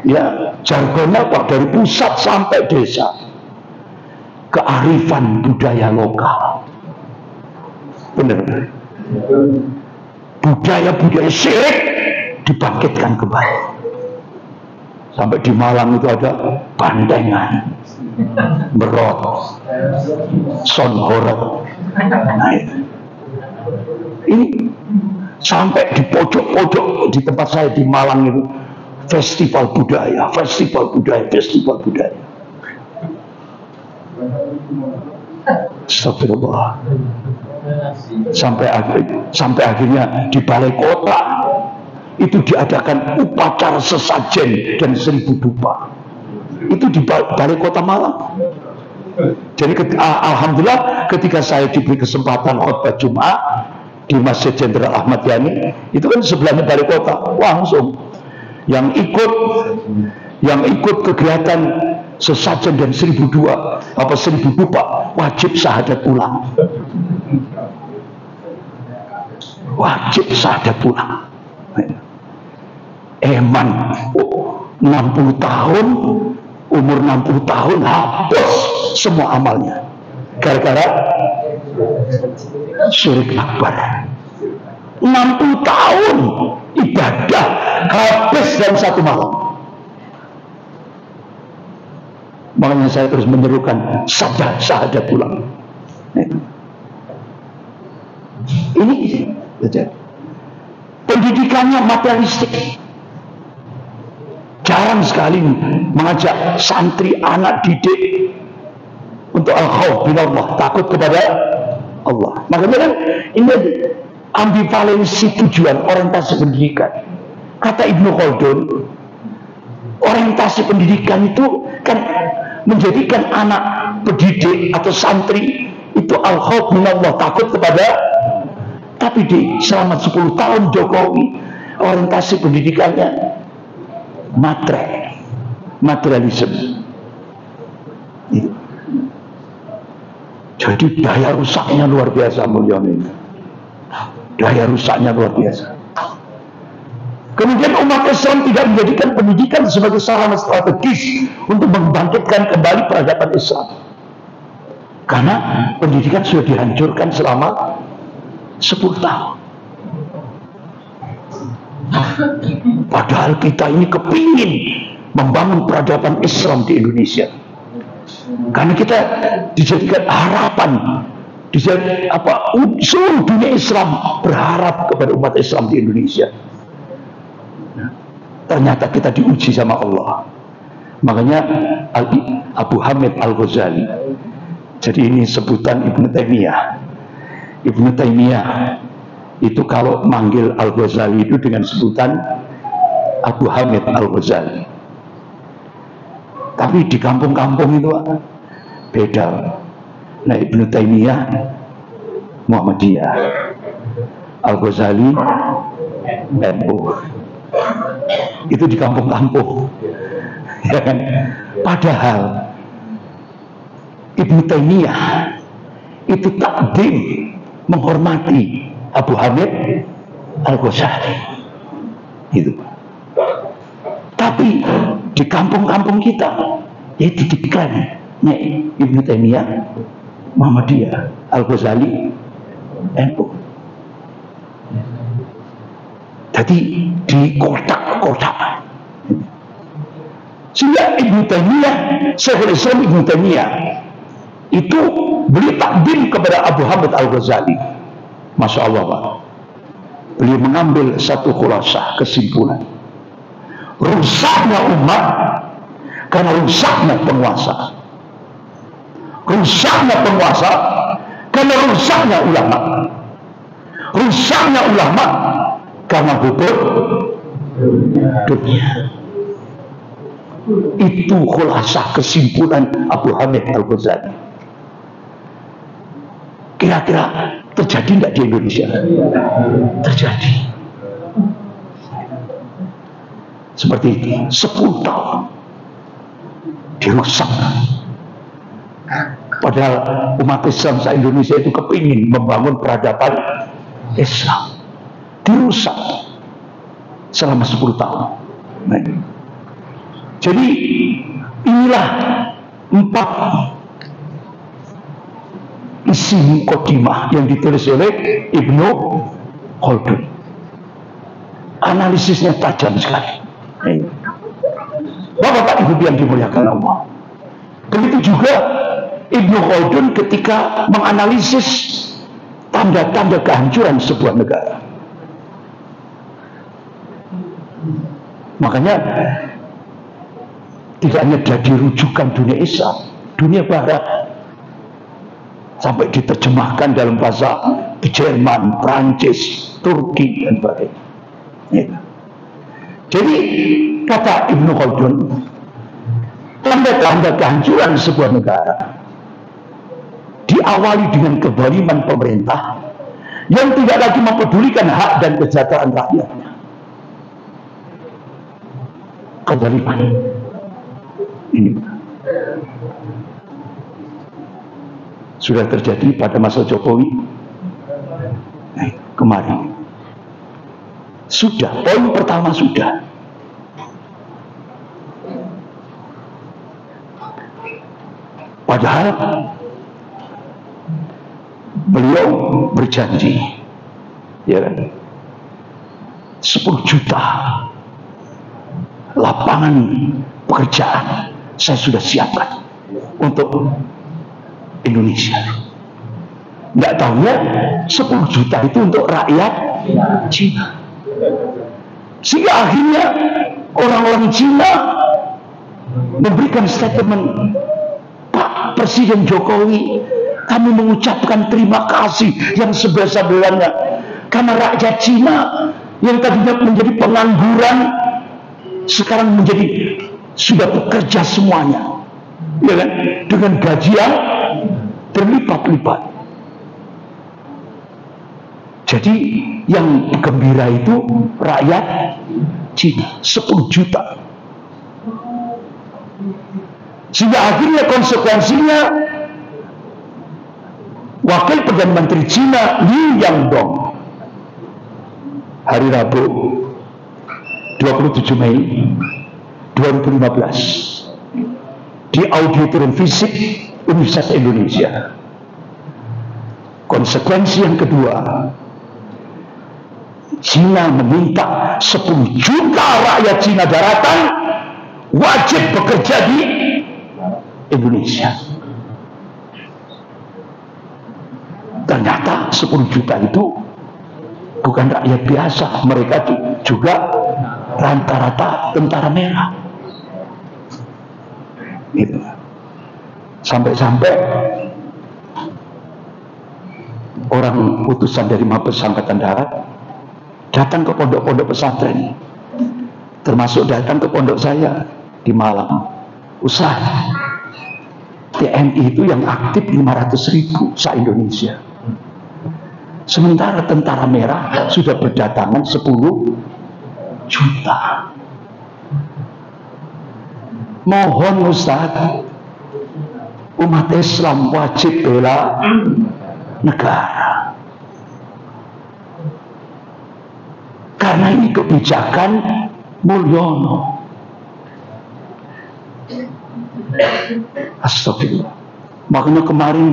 ya jargonnya Pak, dari pusat sampai desa, kearifan budaya lokal. Benar, budaya-budaya syirik dibangkitkan kembali. Sampai di Malang itu ada bandengan, berot, sonhorot. Nah, ini sampai di pojok-pojok di tempat saya di Malang itu festival budaya, festival budaya, festival budaya. Astagfirullah. Sampai akhirnya di balai kota itu diadakan upacara sesajen dan 1000 dupa. Itu di balai kota Malang. Jadi alhamdulillah ketika saya diberi kesempatan khutbah Jumat di Masjid Jenderal Ahmad Yani, itu kan sebelahnya balai kota, langsung yang ikut kegiatan sesajen dan 1000 dupa wajib syahadat ulang. Wajib syahadat ulang. Eman 60 tahun, umur 60 tahun hapus semua amalnya gara-gara syirik akbar. 60 tahun ibadah habis dalam satu malam. Makanya saya terus menyerukan syahadat ulang. Ini pendidikannya materialistik. Jarang sekali mengajak santri anak didik untuk al-khauf minallah, takut kepada Allah. Makanya kan ini ambivalensi tujuan orientasi pendidikan. Kata Ibnu Khaldun, orientasi pendidikan itu kan menjadikan anak pendidik atau santri itu al-khauf minallah, takut kepada. Tapi di selama 10 tahun Jokowi orientasi pendidikannya materialisme. Jadi daya rusaknya luar biasa, Mulyono. Daya rusaknya luar biasa. Kemudian umat Islam tidak menjadikan pendidikan sebagai sarana strategis untuk membangkitkan kembali peradaban Islam. Karena pendidikan sudah dihancurkan selama 10 tahun. Padahal kita ini kepingin membangun peradaban Islam di Indonesia. Karena kita dijadikan harapan, seluruh dunia Islam berharap kepada umat Islam di Indonesia. Ternyata kita diuji sama Allah. Makanya Abu Hamid Al-Ghazali, jadi ini sebutan Ibnu Taimiyah. Ibnu Taimiyah itu kalau manggil Al-Ghazali itu dengan sebutan Abu Hamid Al-Ghazali. Tapi di kampung-kampung itu beda. Nah, Ibnu Taimiyah Muhammadiyah, Al-Ghazali NU. Itu di kampung-kampung. Ya kan? Padahal Ibnu Taimiyah itu takdim, menghormati Abu Hamid Al-Ghazali. Itu. Tapi di kampung-kampung kita itu diklaim Ibnu Taimiyah Muhammadiyah, Al-Ghazali NU. Jadi di kotak-kotak. Sehingga Ibnu Taimiyah, Syekhul Islam Ibnu Taimiyah itu beliau takdim kepada Abu Hamid Al-Ghazali. Masya Allah, Pak. Beliau mengambil satu khulasah kesimpulan. Rusaknya umat karena rusaknya penguasa. Rusaknya penguasa karena rusaknya ulama. Rusaknya ulama karena hubur dunia. Itu khulasah kesimpulan Abu Hamid Al-Ghazali. Kira-kira terjadi tidak di Indonesia? Terjadi. Seperti itu, 10 tahun dirusak. Padahal umat Islam se-Indonesia itu kepingin membangun peradaban Islam, dirusak selama 10 tahun. Nah, jadi inilah 4 isi mukadimah yang ditulis oleh Ibnu Khaldun. Analisisnya tajam sekali. Bapak-bapak Ibu yang dimuliakan Allah. Begitu juga Ibnu Khaldun ketika menganalisis tanda-tanda kehancuran sebuah negara. Makanya tidak hanya jadi rujukan dunia Islam, dunia Barat, sampai diterjemahkan dalam bahasa Jerman, Prancis, Turki, dan sebagainya. Ya. Jadi kata Ibnu Khaldun, tanda-tanda kehancuran sebuah negara diawali dengan kezaliman pemerintah yang tidak lagi mempedulikan hak dan kesejahteraan rakyatnya. Kezaliman ini sudah terjadi pada masa Jokowi kemarin. Sudah, poin pertama sudah. Padahal beliau berjanji, ya kan, 10 juta lapangan pekerjaan saya sudah siapkan untuk Indonesia. Nggak tahunya 10 juta itu untuk rakyat Cina. Sehingga akhirnya orang-orang Cina memberikan statement, Pak Presiden Jokowi, kami mengucapkan terima kasih yang sebesar-besarnya karena rakyat Cina yang tadinya menjadi pengangguran sekarang menjadi sudah bekerja semuanya, ya kan? Dengan gaji yang berlipat-lipat. Jadi yang gembira itu rakyat Cina, 10 juta. Sehingga akhirnya konsekuensinya Wakil Perdana Menteri Cina Liu Yangdong hari Rabu 27 Mei 2015 di auditorium fisik Universitas Indonesia. Konsekuensi yang kedua, Cina meminta 10 juta rakyat Cina daratan wajib bekerja di Indonesia. Ternyata 10 juta itu bukan rakyat biasa, mereka juga rata-rata tentara merah. Sampai-sampai orang utusan dari Mabes Angkatan Darat datang ke pondok-pondok pesantren, termasuk datang ke pondok saya di Malang. Ustaz, TNI itu yang aktif 500.000 se-Indonesia, sementara tentara merah sudah berdatangan 10 juta. Mohon Ustaz, umat Islam wajib bela negara, karena ini kebijakan Mulyono. Astagfirullah. Makanya kemarin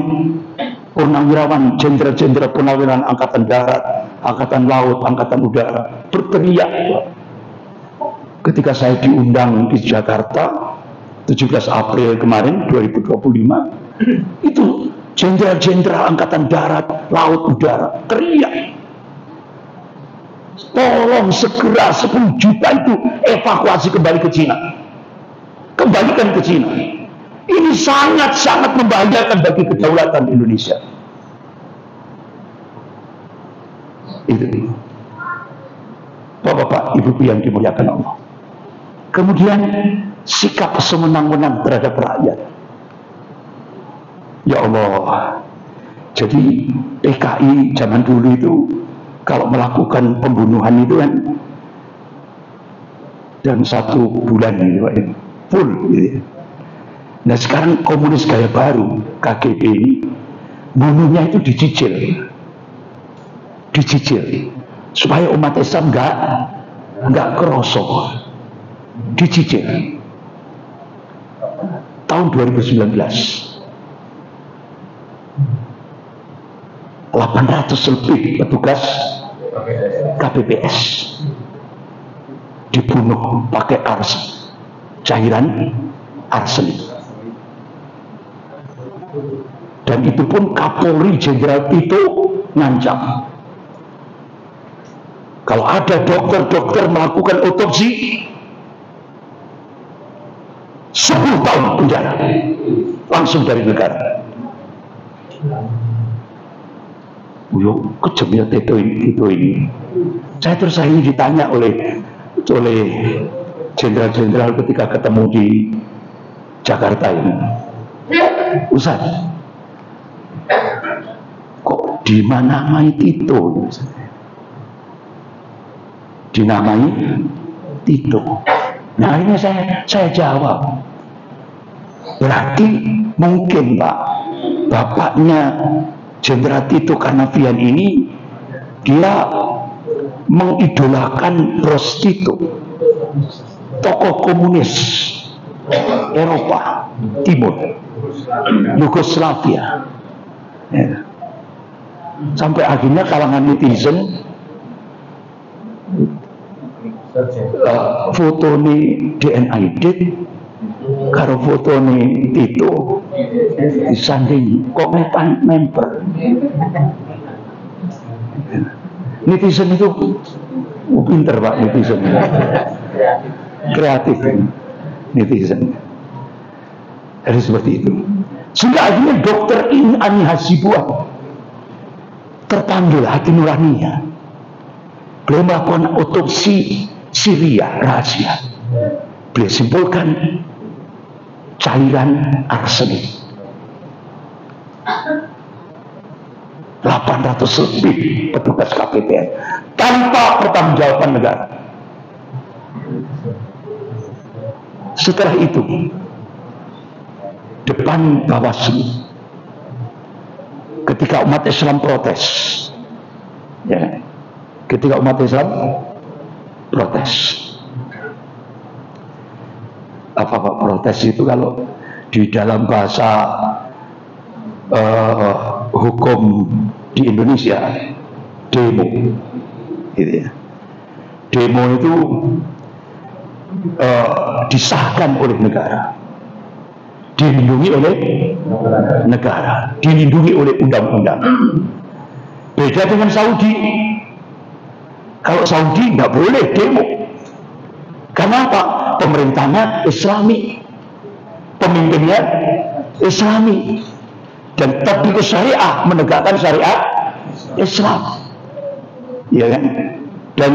purnawirawan, jenderal-jenderal purnawirawan Angkatan Darat, Angkatan Laut, Angkatan Udara berteriak ketika saya diundang di Jakarta 17 April kemarin 2025. Itu jenderal-jenderal Angkatan Darat, Laut, Udara teriak, tolong segera 10 juta itu evakuasi kembali ke Cina, kembalikan ke Cina. Ini sangat-sangat membahayakan bagi kedaulatan Indonesia. Itu Bapak-bapak, Ibu yang dimuliakan Allah. Kemudian sikap semenang-menang terhadap rakyat. Ya Allah, jadi PKI zaman dulu itu kalau melakukan pembunuhan itu kan dalam 1 bulan gitu, full gitu. Nah sekarang komunis gaya baru, KGB ini, bunuhnya itu dicicil supaya umat Islam nggak kerosok, dicicil. Tahun 2019 800 lebih petugas KPPS dibunuh pakai cairan arsenik. Dan itu pun Kapolri Jenderal Tito ngancam, kalau ada dokter-dokter melakukan otopsi 10 tahun penjara langsung dari negara. Kejamnya Tito ini. Saya ini ditanya oleh jenderal-jenderal ketika ketemu di Jakarta ini, Ustaz, kok dinamai Tito? Dinamai Tito. Nah ini saya jawab, berarti mungkin Pak, bapaknya Jenderal Tito Karnavian ini dia mengidolakan Bros Tito, tokoh komunis Eropa Timur, Yugoslavia. Ya. Sampai akhirnya kalangan netizen foto ini DNID karo foto ini Tito disanding kok member. Netizen itu pinter Pak, netizen kreatif netizen. Jadi seperti itu. Sehingga akhirnya dokter Ani Hasibuan terpanggil hati nuraninya. Beliau melakukan otopsi Syria rahasia. Beliau simpulkan cairan arsenik. 800 lebih petugas KPPS tanpa pertanggungjawaban negara. Setelah itu depan Bawaslu, ketika umat Islam protes, ya, ketika umat Islam protes, apa protes itu kalau di dalam bahasa hukum di Indonesia demo, gitu ya. Demo itu disahkan oleh negara, dilindungi oleh negara, dilindungi oleh undang-undang. Beda dengan Saudi. Kalau Saudi nggak boleh demo. Karena apa? Pemerintahnya Islami, pemimpinnya Islami, dan tatbiq syariah, menegakkan syariat Islam, ya kan? Dan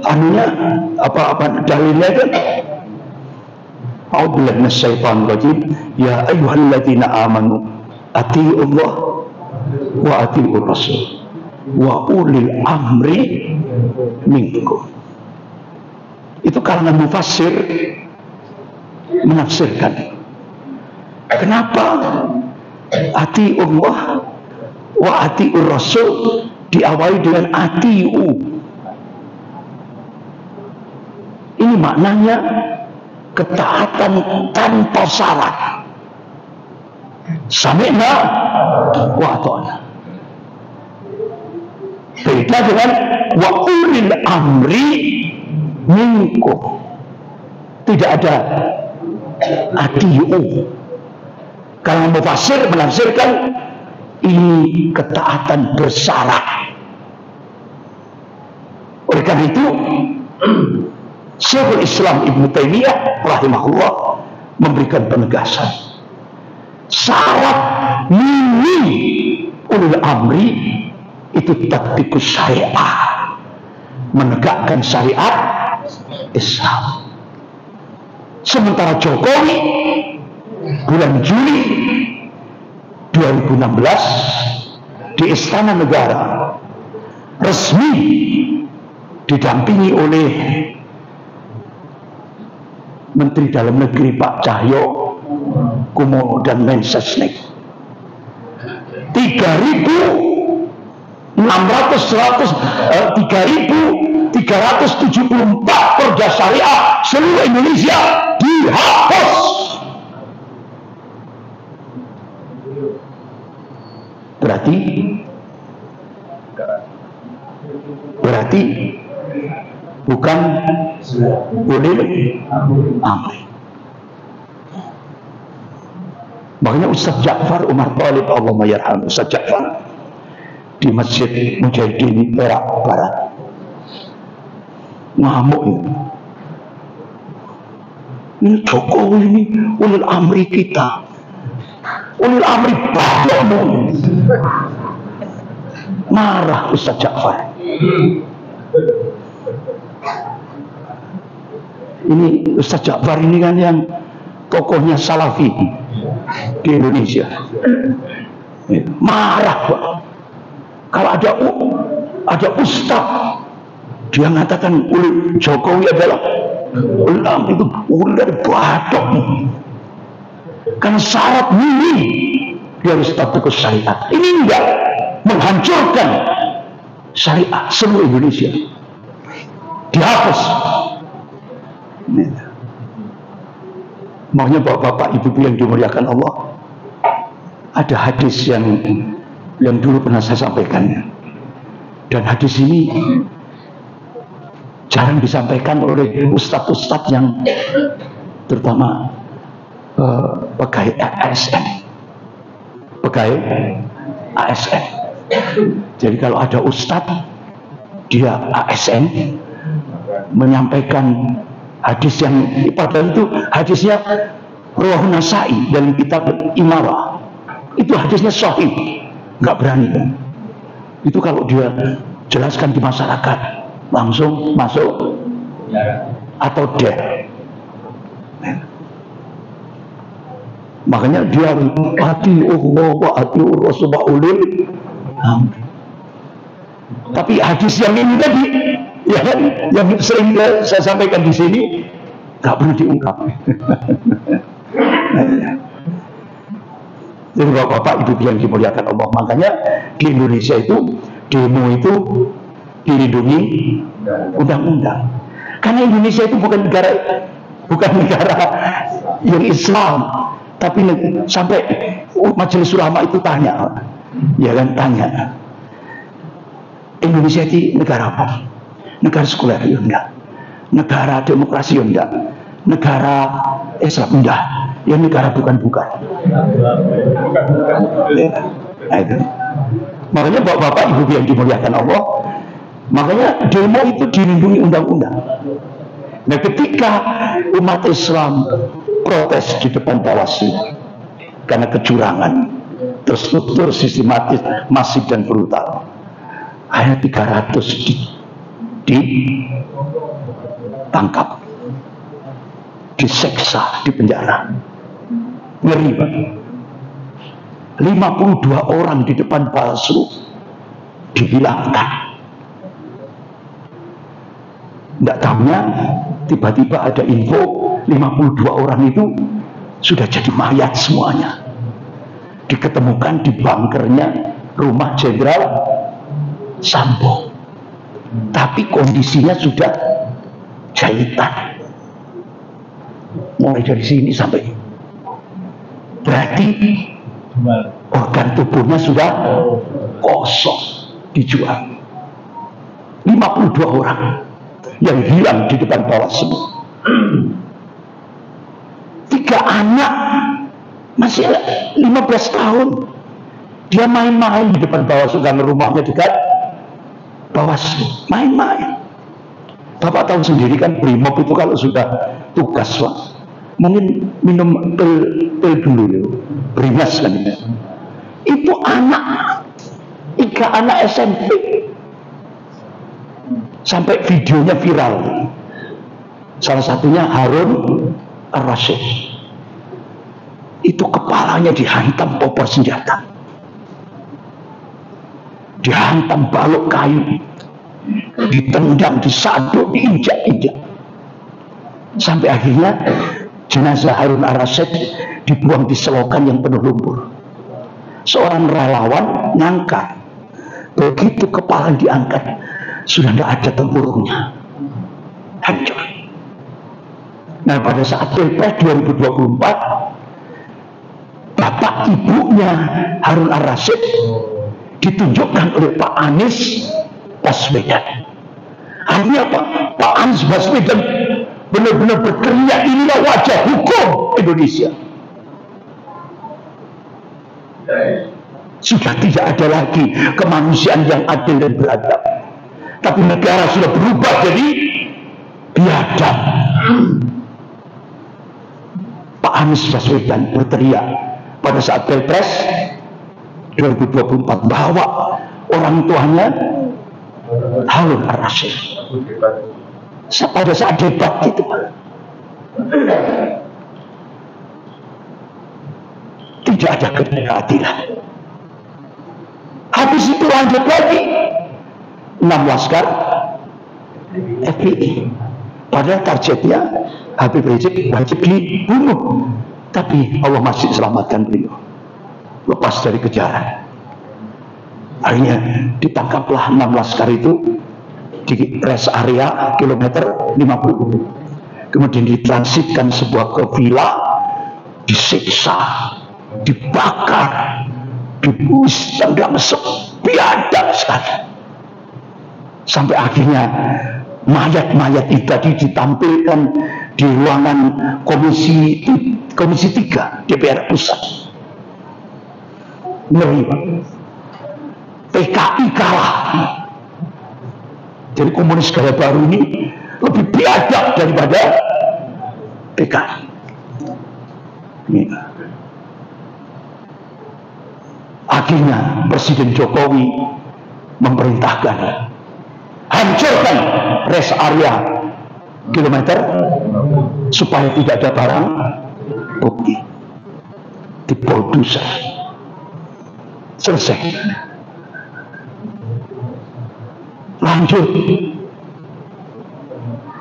anunya apa dalilnya kan? A'udzubillahi minasyaitonir rajim. Ya ayyuhalladzina amanu atti'ullah wa atti'ur rasul wa ulil amri minkum. Itu kalangan mufassir menafsirkan. Kenapa ati'ullah wa ati'ur rasul diawali dengan ati'u? Ini maknanya ketaatan tanpa syarat. Sami'na wa ata'na. Beda dengan wa ulil amri minkum. Tidak ada ati'u. Kalau mufassir menafsirkan ini ketaatan bersyarat. Oleh karena itu Syekhul Islam Ibnu Taimiyah rahimahullah memberikan penegasan. Syarat minim ulul amri itu tatbiqus syariah, menegakkan syariat Islam. Sementara Jokowi bulan Juli 2016 di Istana Negara resmi didampingi oleh Menteri Dalam Negeri Pak Cahyo Kumono dan Mensesnek. 3.374 perda syariah seluruh Indonesia dihapus. Berarti bukan ulil amri. Makanya Ustaz Ja'far Umar Thalib, Allahumma yarham, Ustaz Ja'far di Masjid Mujahidin Perak Barat ngamuk ini Jokowi ini ulil amri kita, ulil amri badomu. Marah Ustaz Ja'far. Ini Ustaz Ja'far ini kan yang tokohnya Salafi di Indonesia. Marah Pak. Kalau ada ustaz dia mengatakan Jokowi adalah ulama, itu ulil dari badok. Karena syarat minim dia harus tatbiqus syariat. Ini enggak menghancurkan syariat seluruh Indonesia, dihapus. Makanya bapak-bapak, ibu-ibu yang dimuliakan Allah, ada hadis yang dulu pernah saya sampaikan, dan hadis ini jarang disampaikan oleh ustadz-ustadz yang terutama pegawai ASN. Jadi kalau ada ustadz dia ASN menyampaikan hadis yang padahal itu hadisnya Rawahun Nasai dan kitab Imarah, itu hadisnya sahih, nggak berani kan? Itu kalau dia jelaskan di masyarakat langsung masuk atau deh. Makanya dia ati'ullah wa ati'ur rasul wa ulil amri. Tapi hadis yang ini tadi, ya kan, yang sering saya sampaikan di sini, nggak pernah diungkap. Jadi bapak-bapak, ibu yang dimuliakan Allah, makanya di Indonesia itu demo itu dilindungi undang-undang. Karena Indonesia itu bukan negara yang Islam, tapi sampai majelis ulama itu tanya, ya kan, tanya, Indonesia itu negara apa? Negara sekuler ya enggak, negara demokrasi ya enggak, negara Islam enggak, ya negara bukan. Nah, itu. Makanya bapak-bapak, ibu yang dimuliakan Allah, makanya demo itu dilindungi undang-undang. Nah, ketika umat Islam protes di depan Bawaslu karena kecurangan, terstruktur, sistematis, masif dan brutal. Hanya 300 ditangkap, diseksa, dipenjara. Ngeri banget. 52 orang di depan Bawaslu dihilangkan. Tidak tahunya tiba-tiba ada info 52 orang itu sudah jadi mayat semuanya. Diketemukan di bunkernya rumah Jenderal Sambo. Tapi kondisinya sudah jahitan. Mulai dari sini sampai. Berarti organ tubuhnya sudah kosong, dijual. 52 orang yang hilang di depan Bawaslu. 3 anak masih 15 tahun, dia main-main di depan Bawaslu karena rumahnya dekat Bawaslu, main-main. Bapak tahu sendiri kan, Brimob itu kalau sudah tugas, Pak, mungkin minum pil dulu ya, beringas kan ya. Itu anak 3 anak SMP, sampai videonya viral. Salah satunya Harun Ar-Rasyid, itu kepalanya dihantam popor senjata, dihantam balok kayu, ditendang, disaduk, diinjak-injak, sampai akhirnya jenazah Harun Ar-Rasyid dibuang di selokan yang penuh lumpur. Seorang relawan ngangkat, begitu kepala diangkat sudah tidak ada tempurungnya, hancur. Nah, pada saat Pilpres 2024, bapak ibunya Harun Ar-Rasyid ditunjukkan oleh Pak Anies Baswedan. Akhirnya Pak Anies Baswedan benar-benar berteriak, inilah wajah hukum Indonesia. Sudah tidak ada lagi kemanusiaan yang adil dan beradab, tapi negara sudah berubah jadi biadab. Pak Anies Baswedan berteriak pada saat Pilpres 2024 bahwa orang tuanya Harun Ar-Rasyid. Pada saat debat itu, tidak ada keadilan. Habis itu lanjut lagi 6 laskar FPI. Padahal targetnya Habib Rizik wajib dibunuh, tapi Allah masih selamatkan beliau, lepas dari kejaran. Akhirnya ditangkaplah 6 laskar itu di rest area kilometer 50. Kemudian ditransitkan sebuah ke villa, disiksa, dibakar, dibunuh, tendang mesuk, biadab sekali. Sampai akhirnya mayat-mayat itu tadi ditampilkan di ruangan komisi 3 DPR Pusat. Ngeri, Pak. PKI kalah. Jadi komunis gaya baru ini lebih biadab daripada PKI. Akhirnya Presiden Jokowi memerintahkan hancurkan rest area kilometer supaya tidak ada barang bukti, di bulldozer. Selesai. Lanjut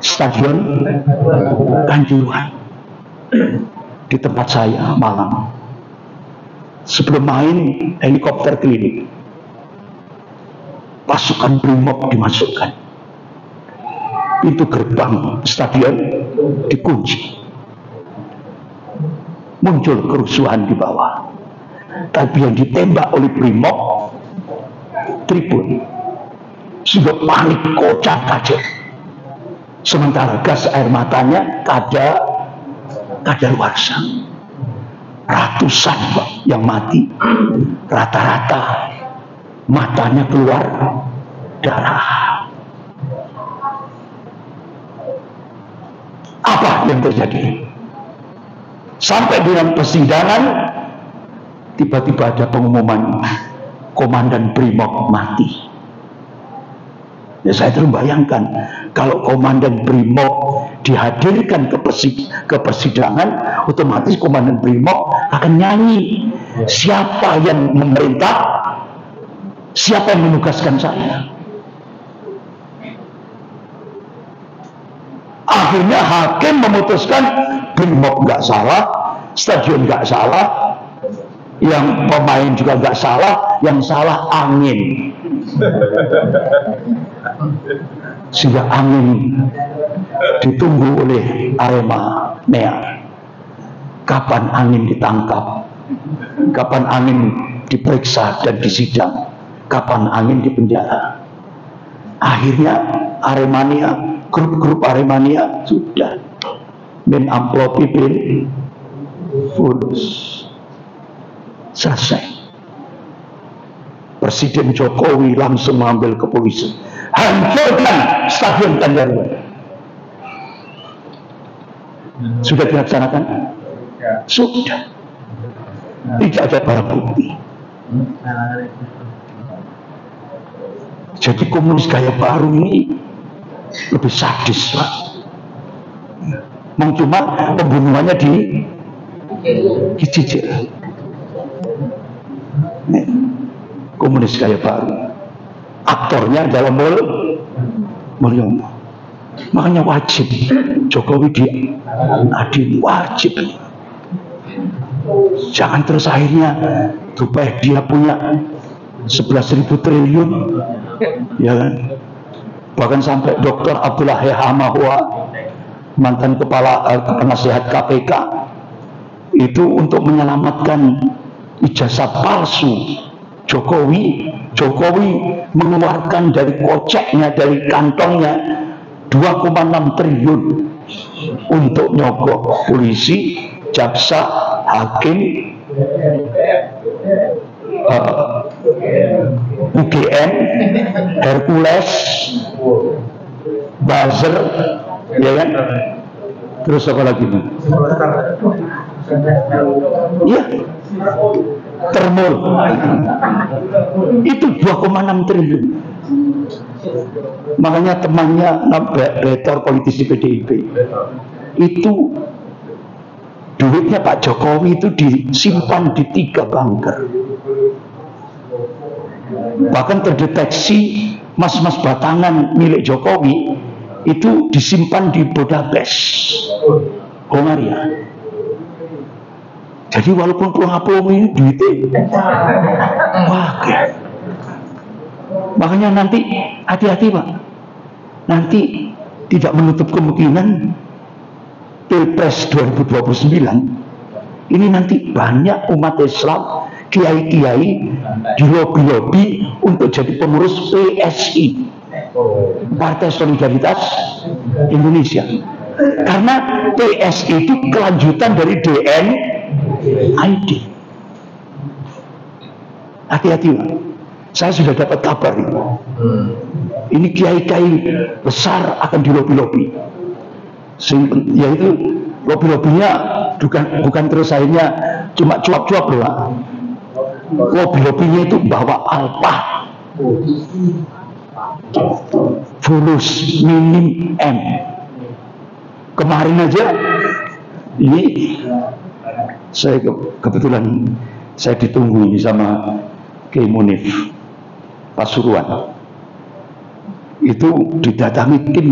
Stadion Kanjuruhan di tempat saya Malang. Sebelum main helikopter keliling, pasukan Brimob dimasukkan, pintu gerbang stadion dikunci, muncul kerusuhan di bawah. Tapi yang ditembak oleh Brimob tribun, sudah panik kocak-kacir. Sementara gas air matanya kadaluarsa. Ratusan yang mati, rata-rata matanya keluar darah. Apa yang terjadi? Sampai dengan persidangan tiba-tiba ada pengumuman Komandan Brimob mati. Ya, saya terbayangkan kalau Komandan Brimob dihadirkan ke persidangan, otomatis Komandan Brimob akan nyanyi, siapa yang memerintah, siapa yang menugaskan saya. Akhirnya hakim memutuskan Brimob nggak salah, stadion nggak salah, yang pemain juga nggak salah, yang salah angin. Sehingga angin ditunggu oleh Arema Nea. Kapan angin ditangkap? Kapan angin diperiksa dan disidang? Kapan angin dipenjara? Akhirnya Aremania, grup-grup Aremania sudah men amplopi bin fulus. Selesai. Presiden Jokowi langsung mengambil kepolisian, hancurkan stadion Kanjuruhan. Sudah dilaksanakan? Sudah. Tidak ada barang bukti. Jadi komunis gaya baru ini lebih sadis, Pak. Cuma pembunuhannya dicicil. Komunis gaya baru, aktornya adalah Mulyono. Makanya wajib Jokowi diadili, wajib. Jangan terus akhirnya supaya dia punya 11.000 triliun, ya kan? Bahkan sampai Dr. Abdullah Hamahwa, mantan kepala penasihat KPK, itu untuk menyelamatkan ijazah palsu Jokowi mengeluarkan dari koceknya, dari kantongnya 2,6 triliun untuk nyogok polisi, jaksa, hakim, UGM, Hercules, buzzer, ya kan? Terus apa lagi nih? Iya, Termul. Itu 2,6 triliun. Makanya temannya rektor politisi PDIP itu duitnya Pak Jokowi itu disimpan di 3 bunker. Bahkan terdeteksi mas-mas batangan milik Jokowi itu disimpan di Budapest, Hongaria. Jadi walaupun pulang ini duitnya pakai. Makanya nanti hati-hati, Pak. Nanti tidak menutup kemungkinan Pilpres 2029 ini nanti banyak umat Islam, kiai-kiai dilobi-lobi untuk jadi pengurus PSI, Partai Solidaritas Indonesia. Karena PSI itu kelanjutan dari DNID. Hati-hati, Pak. Saya sudah dapat kabar ini. Ini kiai-kiai besar akan dilobi-lobi. Yaitu lobi-lobinya bukan terus akhirnya cuma cuap-cuap loh, Pak. Lobi-lobinya itu bawa alpha, fulus, minim, M. Kemarin aja ini saya kebetulan saya ditunggu ini sama Kiai Munif Pasuruan. Itu didatangi tim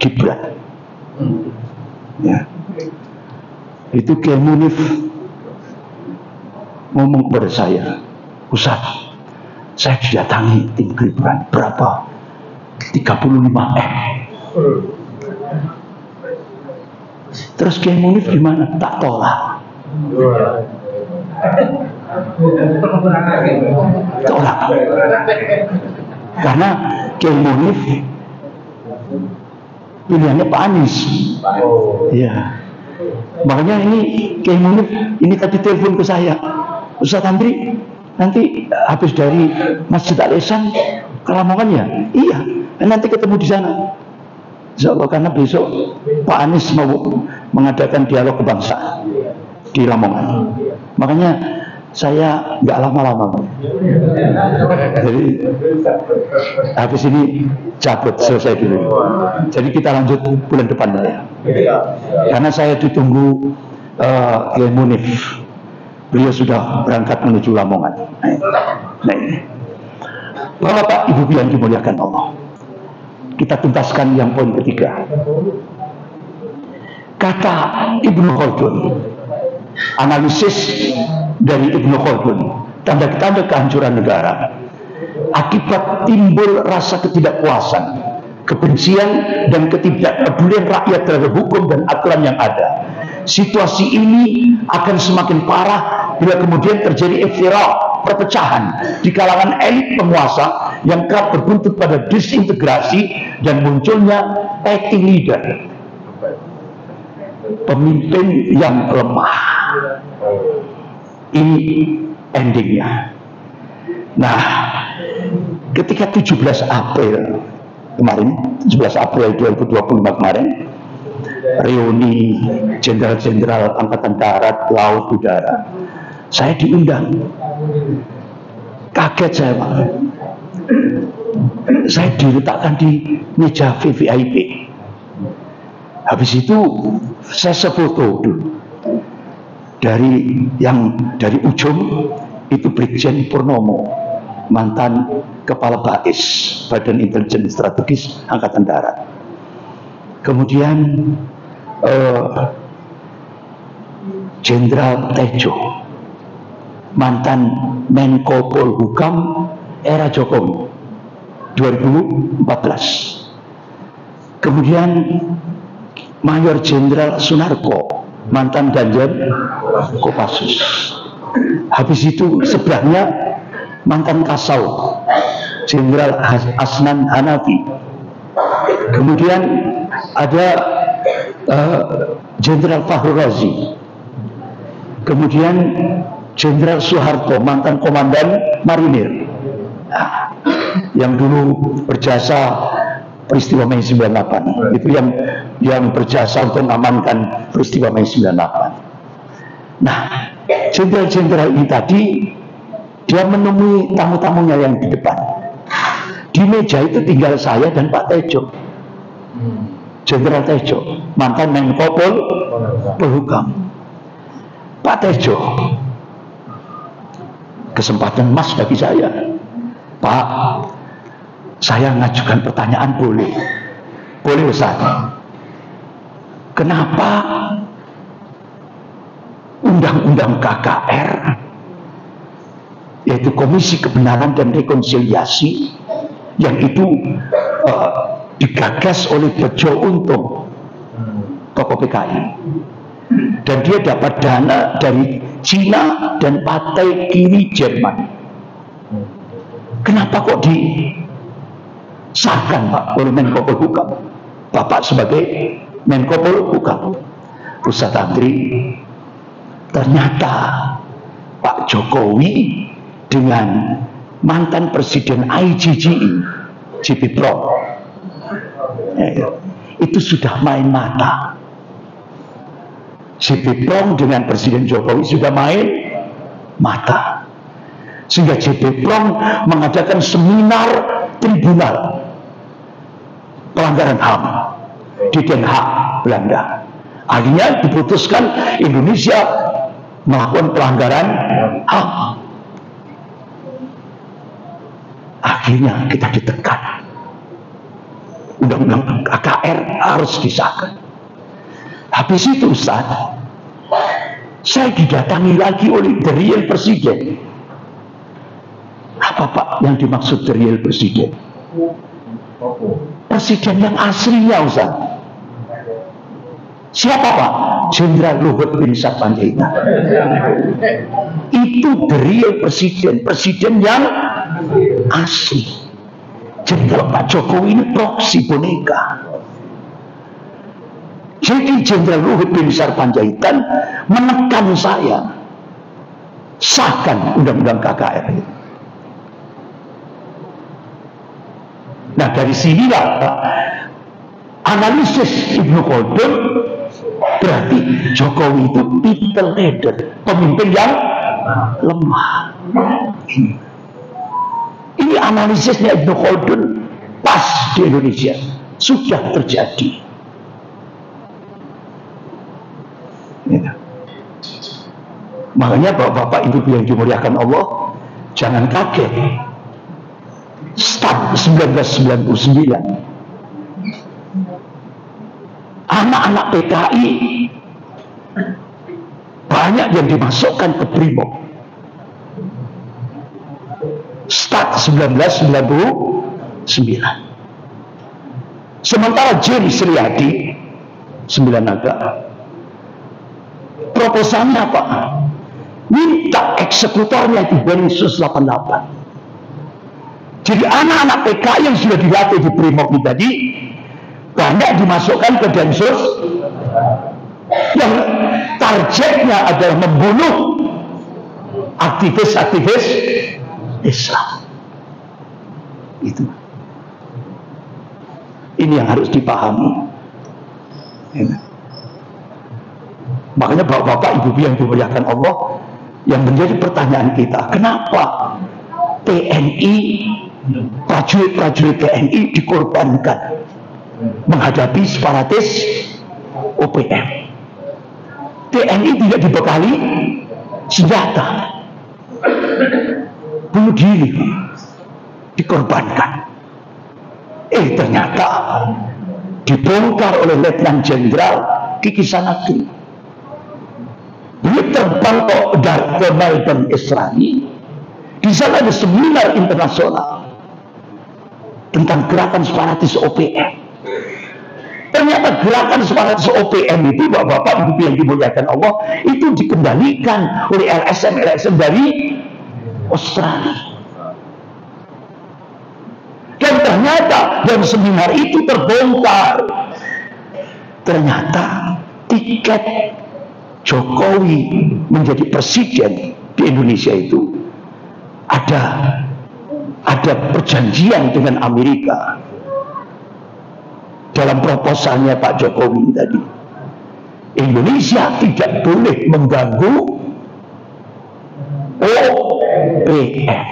Gibran. Ya. Itu Kiai Munif ngomong kepada saya, Ustaz, saya didatangi tim Gibran, berapa? 35 M. Terus Kiai Munif gimana? Tak tolak. Tolak. Karena Kiai Munif pilihannya Pak Anies. Iya. Makanya ini Kiai Munif ini tadi telepon ke saya, Ustaz Andri, nanti habis dari Masjid Al-Ihsan ke Lamongan ya? Iya, nanti ketemu di sana. Insya Allah, karena besok Pak Anies mau mengadakan dialog kebangsaan di Lamongan. Makanya saya nggak lama-lama. Jadi habis ini cabut, selesai dulu. Jadi kita lanjut bulan depan ya. Karena saya ditunggu Kiai Munif. Beliau sudah berangkat menuju Lamongan. Nah ini. Bapak Ibu yang dimuliakan Allah. Kita tuntaskan yang poin ketiga. Kata Ibnu Khaldun, analisis dari Ibnu Khaldun, tanda-tanda kehancuran negara akibat timbul rasa ketidakpuasan, kebencian dan ketidakpedulian rakyat terhadap hukum dan aturan yang ada. Situasi ini akan semakin parah bila kemudian terjadi iftirak, perpecahan di kalangan elit penguasa yang kerap berbuntut pada disintegrasi dan munculnya petty leader, pemimpin yang lemah. Ini endingnya. Nah, ketika 17 April kemarin, 17 April 2025 kemarin, reuni jenderal-jenderal angkatan darat, laut, udara, saya diundang. Kaget saya, Pak. Saya diletakkan di meja VVIP. Habis itu saya sefoto dulu. Dari ujung itu Brigjen Purnomo, mantan Kepala BAIS, Badan Intelijen Strategis Angkatan Darat. Kemudian Jenderal Tejo, mantan Menko Polhukam era Jokowi 2014. Kemudian Mayor Jenderal Sunarko, mantan Danjen Kopassus. Habis itu sebelahnya mantan Kasau Jenderal Asnan Hanafi. Kemudian ada Jenderal Fahru Razi. Kemudian Jenderal Soeharto, mantan Komandan Marinir, yang dulu berjasa peristiwa Mei 98. Itu yang berjasa untuk mengamankan peristiwa Mei 98. Nah, jenderal-jenderal ini tadi dia menemui tamu-tamunya yang di depan. Di meja itu tinggal saya dan Pak Tejo, Jenderal Tejo, mantan Menko Polhukam. Pak Tejo, kesempatan emas bagi saya. Pak, saya ngajukan pertanyaan boleh? Boleh, Ustaz. Kenapa Undang-Undang KKR, yaitu Komisi Kebenaran dan Rekonsiliasi, yang itu digagas oleh Bejo Untung, tokoh PKI, dan dia dapat dana dari Cina dan partai kiri Jerman, kenapa kok disahkan Pak oleh Menko Polhukam, Bapak sebagai Menko Polhukam? Ustaz Andri, ternyata Pak Jokowi dengan mantan Presiden IGGI, JP Pro, itu sudah main mata. JP Pro dengan Presiden Jokowi sudah main mata, sehingga JP Pro mengadakan seminar tribunal pelanggaran HAM di Den Haag, Belanda. Akhirnya diputuskan Indonesia melakukan pelanggaran HAM. Akhirnya kita ditekan, Undang-Undang KKR harus disahkan. Habis itu Ustaz, saya didatangi lagi oleh the real presiden. Apa Pak yang dimaksud the real presiden? Presiden yang aslinya Ustaz. Siapa Pak? Jenderal Luhut bin Sarpanjaitan. Itu the real presiden, presiden yang asli. Jenderal Pak Jokowi ini proksi boneka. Jadi Jenderal Luhut bin Sarpanjaitan menekan saya, sahkan Undang-Undang KKR. Nah, dari sinilah analisis Ibnu Khaldun, berarti Jokowi itu people leader, pemimpin yang lemah. Ini analisisnya Ibnu Khaldun pas di Indonesia sudah terjadi. Ya. Makanya bapak-bapak ibu yang dimuliakan Allah, jangan kaget. Start 1999, anak-anak PKI banyak yang dimasukkan ke Brimob. Start 1999. Sementara Jerry Sriadi 9 Naga proposalnya apa? Minta eksekutornya di Densus 88. Jadi anak-anak PKI yang sudah dilatih di Brimob ini tadi banyak dimasukkan ke Densus yang targetnya adalah membunuh aktivis-aktivis Islam. Itu. Ini yang harus dipahami. Ya. Makanya bapak-bapak ibu yang dimuliakan Allah, yang menjadi pertanyaan kita, kenapa TNI, prajurit-prajurit TNI dikorbankan menghadapi separatis OPM? TNI tidak dibekali senjata, bunuh diri, dikorbankan. Ternyata dibongkar oleh Letnan Jenderal Kiki Sanakri. Dia terbang ke Melbourne, Israel. Di sana ada seminar internasional tentang gerakan separatis OPM. Ternyata gerakan separatis OPM itu, bapak-bapak ibu yang dimuliakan Allah, itu dikendalikan oleh LSM dari Australia. Dan ternyata dalam seminar itu terbongkar, ternyata tiket Jokowi menjadi presiden di Indonesia itu ada perjanjian dengan Amerika. Dalam proposalnya Pak Jokowi tadi, Indonesia tidak boleh mengganggu OPM.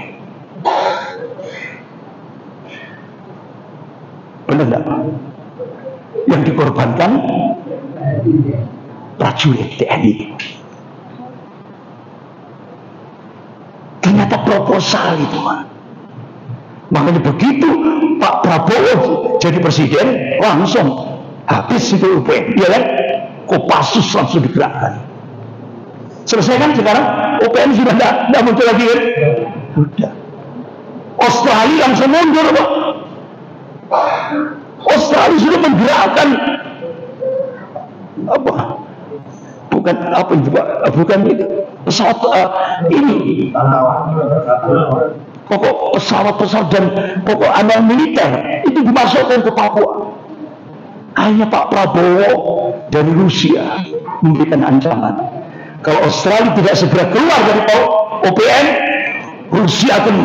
Benar nggak? Yang dikorbankan prajurit TNI. Ternyata proposal itu. Makanya begitu Pak Prabowo jadi presiden, langsung habis itu UPM, ya kan? Kopassus langsung digerakkan. Selesai kan sekarang? UPM sudah tidak muncul lagi kan? Sudah. Australia langsung mundur, Pak. Australia sudah menggerakkan apa? Bukan apa itu, Pak? Bukan itu pesawat ini. Pokok pesawat dan pokok anak militer itu dimasukkan ke Papua. Hanya Pak Prabowo dari Rusia memberikan ancaman, kalau Australia tidak segera keluar dari OPM, Rusia akan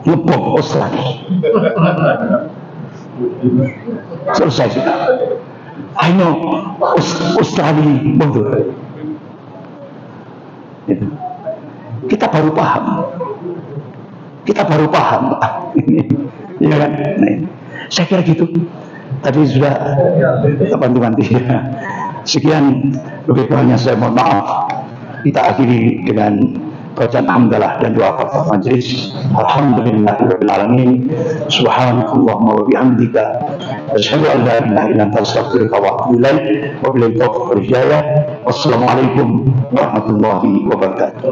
ngebom Australia. Selesai sudah. Hanya Australia mundur. Kita baru paham. Kita baru paham, ya kan? Nah, saya kira gitu. Tadi sudah bantu-bantu ya. Sekian, lebih kurangnya saya mohon maaf. Kita akhiri dengan bacaan hamdalah dan doa kafaratul majelis. Alhamdulillahirabbil alamin. Subhanakallahumma wa bihamdika asyhadu an la ilaha illa anta astaghfiruka wa atubu ilaik. Wabillahi taufiq wal hidayah. Wassalamualaikum warahmatullahi wabarakatuh.